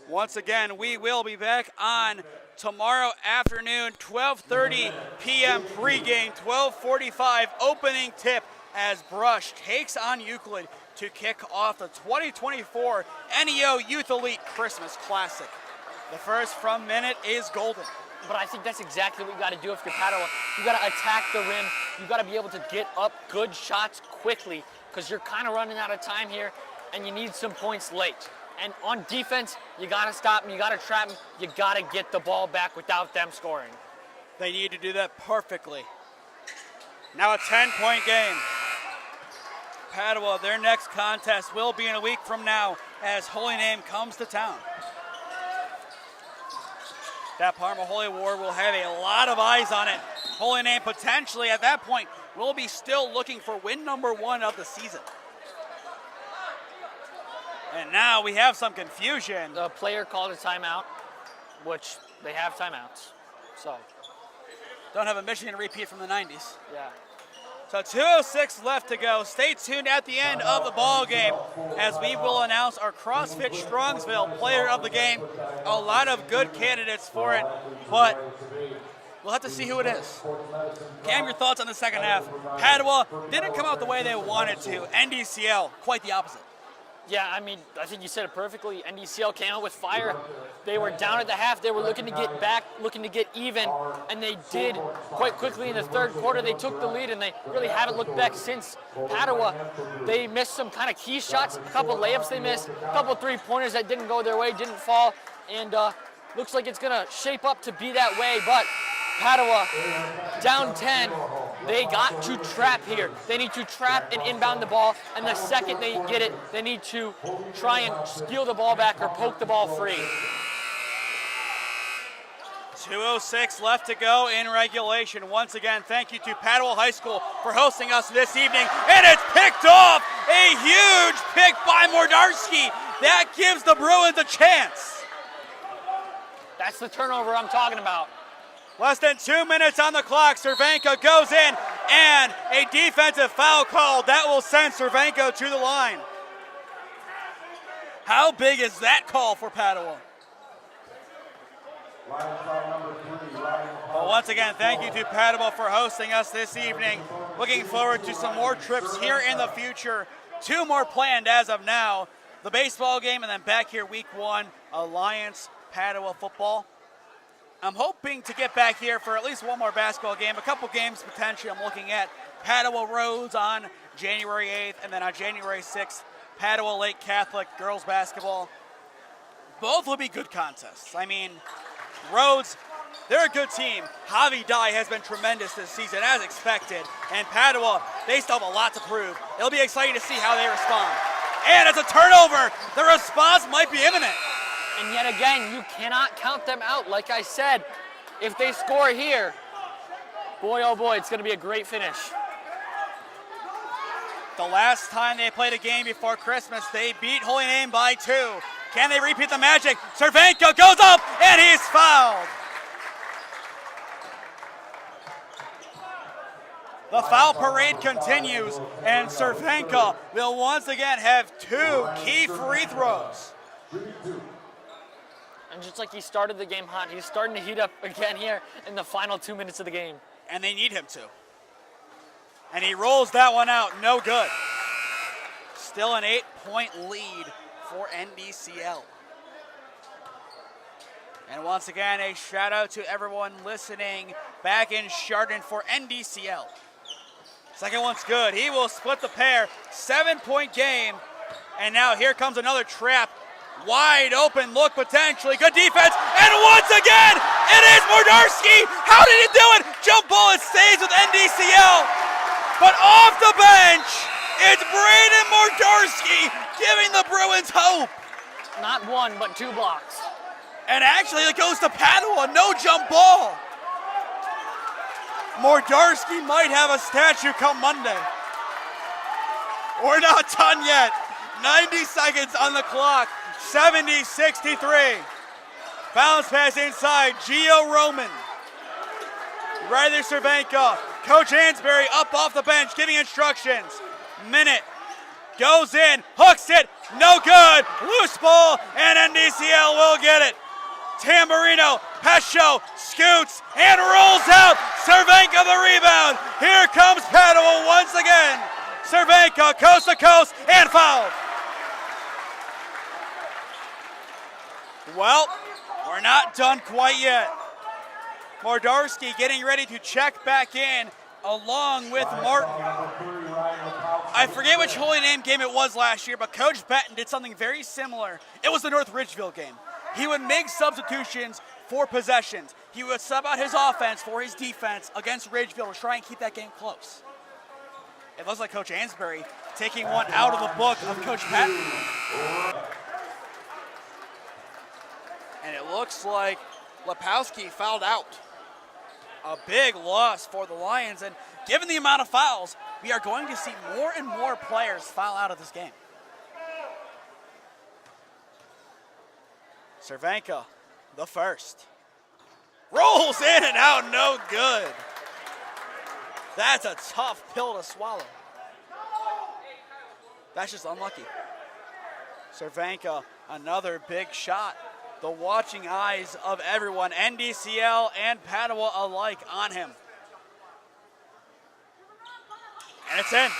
Once again, we will be back on tomorrow afternoon, 12:30 p.m. pregame, 12:45 opening tip as Brush takes on Euclid to kick off the 2024 NEO Youth Elite Christmas Classic. The first from minute is golden. But I think that's exactly what you got to do if you're Padua. You got to attack the rim. You got to be able to get up good shots quickly because you're kind of running out of time here and you need some points late. And on defense, you got to stop them, you got to trap them, you got to get the ball back without them scoring. They need to do that perfectly. Now a 10-point game. Padua, their next contest will be in a week from now as Holy Name comes to town. That Parma Holy War will have a lot of eyes on it. Holy Name potentially at that point will be still looking for win number 1 of the season. And now we have some confusion. The player called a timeout, which they have timeouts, so. Don't have a Michigan repeat from the 90s. Yeah. So 2:06 left to go. Stay tuned at the end of the ball game as we will announce our CrossFit Strongsville player of the game. A lot of good candidates for it, but we'll have to see who it is. Cam, your thoughts on the second half? Padua didn't come out the way they wanted to. NDCL, quite the opposite. Yeah, I mean, I think you said it perfectly. NDCL came out with fire. They were down at the half. They were looking to get back, looking to get even, and they did quite quickly in the third quarter. They took the lead, and they really haven't looked back since. Padua, they missed some kind of key shots, a couple layups they missed, a couple three-pointers that didn't go their way, didn't fall, and looks like it's going to shape up to be that way, but Padua, down 10, they got to trap here. They need to trap and inbound the ball, and the second they get it, they need to try and steal the ball back or poke the ball free. 2:06 left to go in regulation. Once again, thank you to Padua High School for hosting us this evening, and it's picked off! A huge pick by Mordarski. That gives the Bruins a chance. That's the turnover I'm talking about. Less than 2 minutes on the clock. Cervenka goes in, and a defensive foul called. That will send Cervenka to the line. How big is that call for Padua? Well, once again, thank you to Padua for hosting us this evening. Looking forward to some more trips here in the future. 2 more planned as of now. The baseball game, and then back here week 1, Alliance Padua football. I'm hoping to get back here for at least one more basketball game, a couple games potentially. I'm looking at Padua Rhodes on January 8th, and then on January 6th, Padua Lake Catholic girls basketball. Both will be good contests. I mean, Rhodes, they're a good team. Javi Dye has been tremendous this season, as expected. And Padua, they still have a lot to prove. It'll be exciting to see how they respond. And it's a turnover. The response might be imminent. And yet again, you cannot count them out. Like I said, if they score here, boy, oh boy, it's going to be a great finish. The last time they played a game before Christmas, they beat Holy Name by 2. Can they repeat the magic? Cervenka goes up, and he's fouled. The foul parade continues, and Cervenka will once again have 2 key free throws. And just like he started the game hot, he's starting to heat up again here in the final 2 minutes of the game. And they need him to. And he rolls that one out, no good. Still an 8-point lead for NDCL. And once again, a shout out to everyone listening back in Chardon for NDCL. Second one's good. He will split the pair. 7-point game. And now here comes another trap. Wide open look potentially. Good defense. And once again, it is Mordarski. How did he do it? Jump ball, it stays with NDCL. But off the bench, it's Braden Mordarski giving the Bruins hope. Not 1, but 2 blocks. And actually it goes to Padua, no jump ball. Mordarski might have a statue come Monday. We're not done yet. 90 seconds on the clock. 70-63. Bounce pass inside. Gio Roman. Riley Cervenka. Coach Hansberry up off the bench giving instructions. Minute. Goes in. Hooks it. No good. Loose ball. And NDCL will get it. Tamburino. Pescio. Scoots. And rolls out. Cervenka the rebound. Here comes Padua once again. Cervenka coast to coast and foul. Well, We're not done quite yet. Mordarski getting ready to check back in along with Martin. I forget which Holy Name game it was last year, but Coach Benton did something very similar. It was the North Ridgeville game. He would make substitutions for possessions. He would sub out his offense for his defense against Ridgeville to try and keep that game close. It looks like Coach Ansbury taking one out of the book of Coach Patton. And it looks like Lepowski fouled out. A big loss for the Lions, and given the amount of fouls, we are going to see more and more players foul out of this game. Cervenka, the first. Rolls in and out, no good. That's a tough pill to swallow. That's just unlucky. Cervenka, another big shot. The watching eyes of everyone, NDCL and Padua alike, on him. And it's in.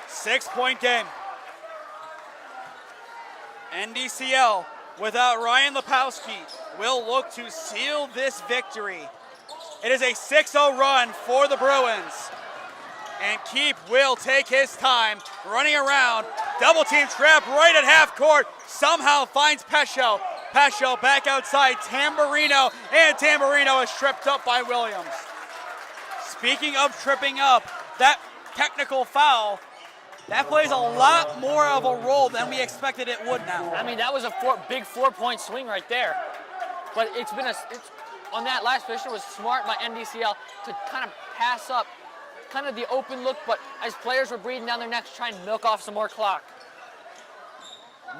6-point game. NDCL, without Ryan Lepowski, will look to seal this victory. It is a 6-0 run for the Bruins. And Keep will take his time, running around. Double team trap right at half court. Somehow finds Pescio. Pescio back outside, Tamburino, and Tamburino is tripped up by Williams. Speaking of tripping up, that technical foul, that plays a lot more of a role than we expected it would now. I mean, that was a big 4-point swing right there. But it's on that last position, it was smart by NDCL to kind of pass up kind of the open look, but as players were breathing down their necks, trying to milk off some more clock.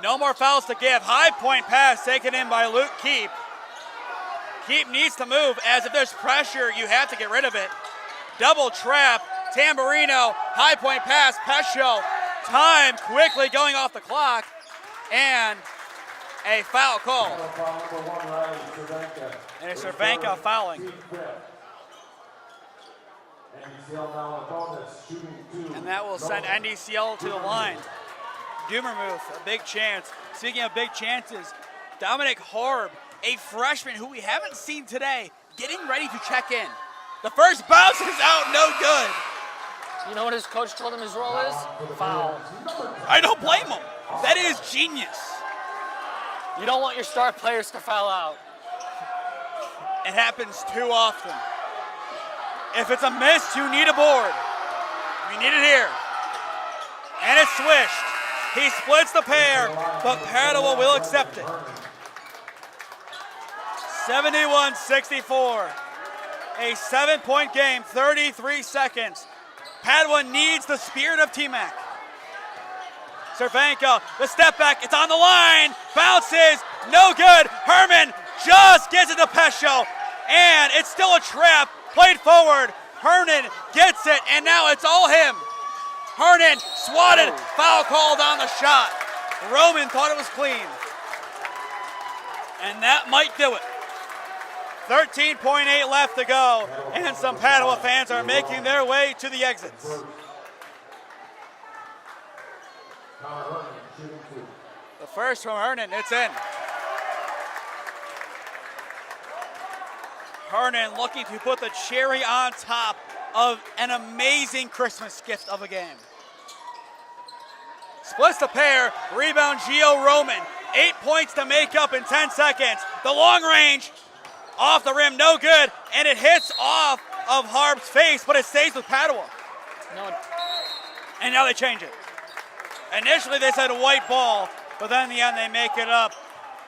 No more fouls to give. High point pass taken in by Luke Keep. Keep needs to move, as if there's pressure, you have to get rid of it. Double trap, Tamburino, high point pass, Pescio. Time quickly going off the clock, and a foul call. And it's Cervenka fouling. And that will send NDCL to the line. Dumermuth, a big chance. Speaking of big chances, Dominic Harb, a freshman who we haven't seen today, getting ready to check in. The first bounce is out, no good. You know what his coach told him his role is? Foul. I don't blame him. That is genius. You don't want your star players to foul out. It happens too often. If it's a miss, you need a board. We need it here. And it's swished. He splits the pair, but Padua will accept it. 71-64. A 7-point game, 33 seconds. Padua needs the spirit of T-Mac. Cervenka, the step back, it's on the line. Bounces, no good. Herman just gets it to Pescio. And it's still a trap, played forward. Hernan gets it, and now it's all him. Hernan swatted, foul called on the shot. Roman thought it was clean. And that might do it. 13.8 left to go, and some Padua fans are making their way to the exits. The first from Hernan, it's in. Hernan looking to put the cherry on top of an amazing Christmas gift of a game. Splits the pair, rebound Gio Roman. 8 points to make up in 10 seconds. The long range, off the rim, no good, and it hits off of Harb's face, but it stays with Padua. No. And now they change it. Initially they said a white ball, but then in the end they make it up.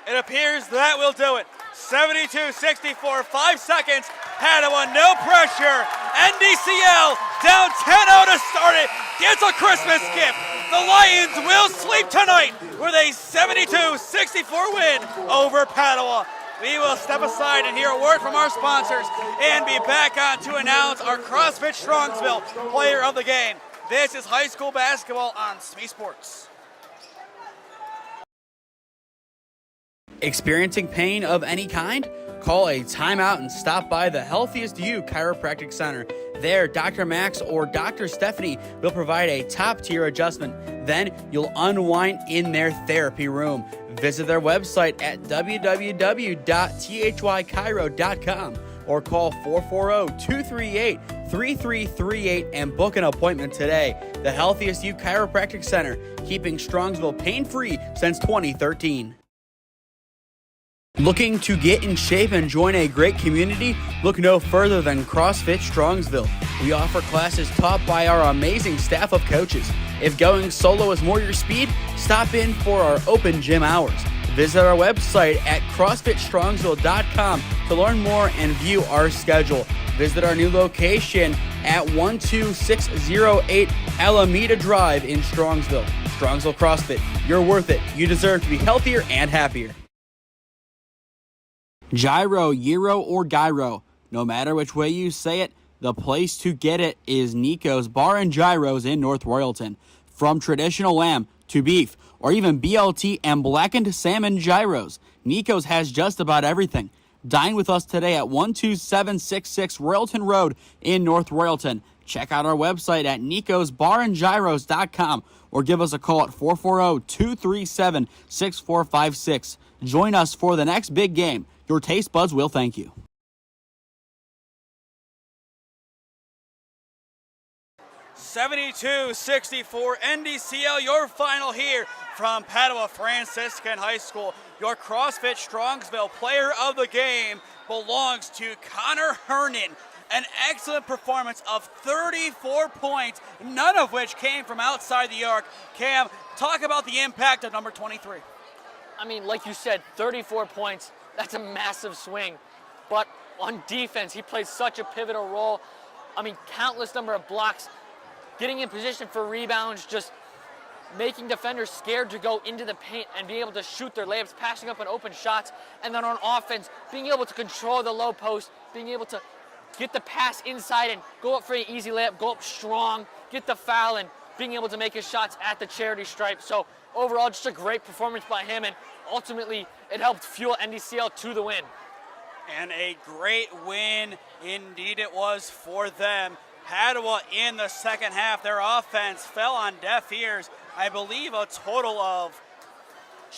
It appears that will do it. 72-64, 5 seconds. Padua, no pressure. NDCL down 10-0 to start it. Gets a Christmas gift. The Lions will sleep tonight with a 72-64 win over Padua. We will step aside and hear a word from our sponsors and be back on to announce our CrossFit Strongsville player of the game. This is high school basketball on SmeeSports. Experiencing pain of any kind? Call a timeout and stop by the Healthiest You Chiropractic Center. There, Dr. Max or Dr. Stephanie will provide a top-tier adjustment. Then you'll unwind in their therapy room. Visit their website at www.thychiro.com or call 440-238-3338 and book an appointment today. The Healthiest You Chiropractic Center, keeping Strongsville pain-free since 2013. Looking to get in shape and join a great community? Look no further than CrossFit Strongsville. We offer classes taught by our amazing staff of coaches. If going solo is more your speed, stop in for our open gym hours. Visit our website at CrossFitStrongsville.com to learn more and view our schedule. Visit our new location at 12608 Alameda Drive in Strongsville. Strongsville CrossFit, you're worth it. You deserve to be healthier and happier. Gyro, Gyro, or Gyro. No matter which way you say it, the place to get it is Nico's Bar and Gyros in North Royalton. From traditional lamb to beef, or even BLT and blackened salmon gyros, Nico's has just about everything. Dine with us today at 12766 Royalton Road in North Royalton. Check out our website at nicosbarandgyros.com or give us a call at 440-237-6456. Join us for the next big game. Your taste buds will thank you. (72-64) NDCL, your final here from Padua Franciscan High School. Your CrossFit Strongsville player of the game belongs to Connor Hernan. An excellent performance of 34 points, none of which came from outside the arc. Cam, talk about the impact of number 23. I mean, like you said, 34 points. That's a massive swing. But on defense, he plays such a pivotal role. I mean, countless number of blocks, getting in position for rebounds, just making defenders scared to go into the paint and being able to shoot their layups, passing up on open shots. And then on offense, being able to control the low post, being able to get the pass inside and go up for an easy layup, go up strong, get the foul, and being able to make his shots at the charity stripe. So overall, just a great performance by him, and ultimately it helped fuel NDCL to the win. And a great win indeed it was for them. Padua in the second half, their offense fell on deaf ears. I believe a total of,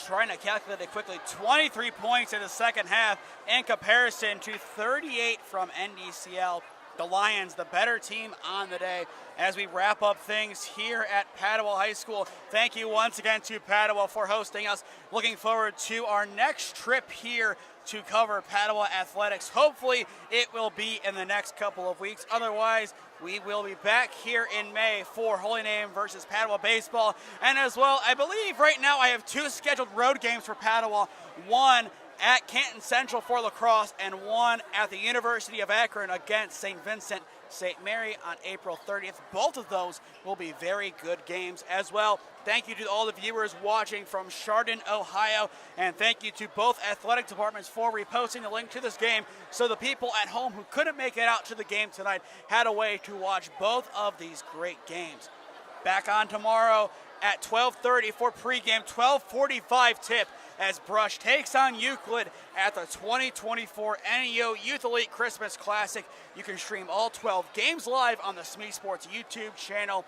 trying to calculate it quickly, 23 points in the second half in comparison to 38 from NDCL. The Lions, the better team on the day. As we wrap up things here at Padua High School, thank you once again to Padua for hosting us. Looking forward to our next trip here to cover Padua athletics. Hopefully it will be in the next couple of weeks. Otherwise, we will be back here in May for Holy Name versus Padua baseball. And as well, I believe right now I have 2 scheduled road games for Padua. One at Canton Central for lacrosse, and one at the University of Akron against St. Vincent St. Mary on April 30th. Both of those will be very good games as well. Thank you to all the viewers watching from Chardon, Ohio, and thank you to both athletic departments for reposting the link to this game so the people at home who couldn't make it out to the game tonight had a way to watch both of these great games. Back on tomorrow at 12:30 for pregame, 12:45 tip as Brush takes on Euclid at the 2024 NEO Youth Elite Christmas Classic. You can stream all 12 games live on the SmeeSports YouTube channel.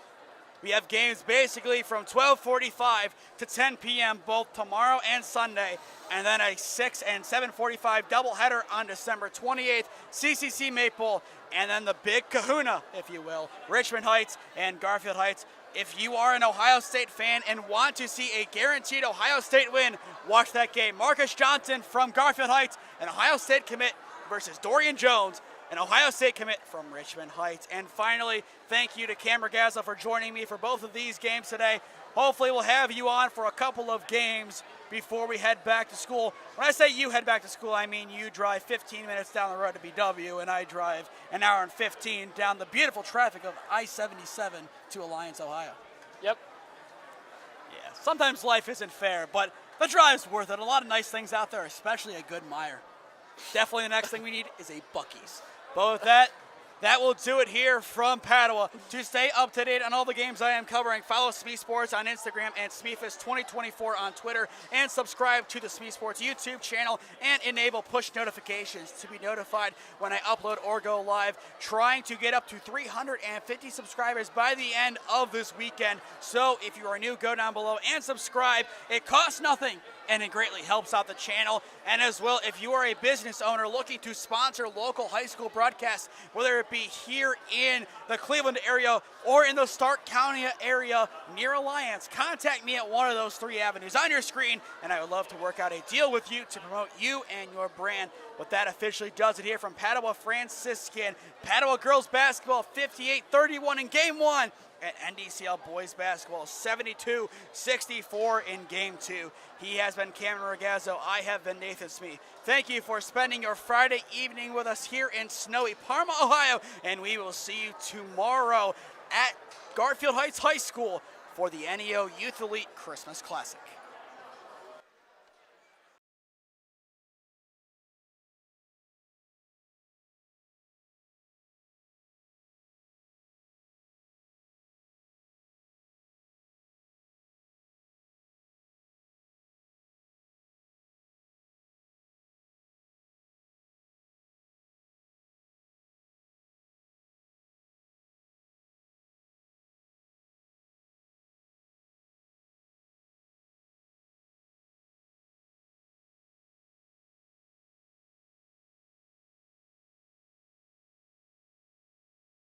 We have games basically from 12:45 to 10 p.m. both tomorrow and Sunday, and then a 6 and 7:45 doubleheader on December 28th, CCC Maple, and then the big kahuna, if you will, Richmond Heights and Garfield Heights. If you are an Ohio State fan and want to see a guaranteed Ohio State win, watch that game. Marcus Johnson from Garfield Heights, an Ohio State commit, versus Dorian Jones, an Ohio State commit from Richmond Heights. And finally, thank you to Cam Regazza for joining me for both of these games today. Hopefully we'll have you on for a couple of games before we head back to school. When I say you head back to school, I mean you drive 15 minutes down the road to BW, and I drive an hour and 15 down the beautiful traffic of I-77 to Alliance, Ohio. Yep. Yeah, sometimes life isn't fair, but the drive's worth it. A lot of nice things out there, especially a good Meijer. Definitely the next thing we need is a Buc-ee's. But with that will do it here from Padua. To stay up to date on all the games I am covering, follow SmeeSports on Instagram and SmeeFist2024 on Twitter, and subscribe to the SmeeSports YouTube channel and enable push notifications to be notified when I upload or go live. Trying to get up to 350 subscribers by the end of this weekend. So if you are new, go down below and subscribe. It costs nothing. and it greatly helps out the channel. And as well, if you are a business owner looking to sponsor local high school broadcasts, whether it be here in the Cleveland area or in the Stark County area near Alliance, contact me at one of those 3 avenues on your screen, and I would love to work out a deal with you to promote you and your brand. But that officially does it here from Padua Franciscan. Padua girls basketball 58-31 in game 1. And NDCL boys basketball 72-64 in game 2. He has been Cameron Ragazzo. I have been Nathan Smee. Thank you for spending your Friday evening with us here in snowy Parma, Ohio, and we will see you tomorrow at Garfield Heights High School for the NEO Youth Elite Christmas Classic.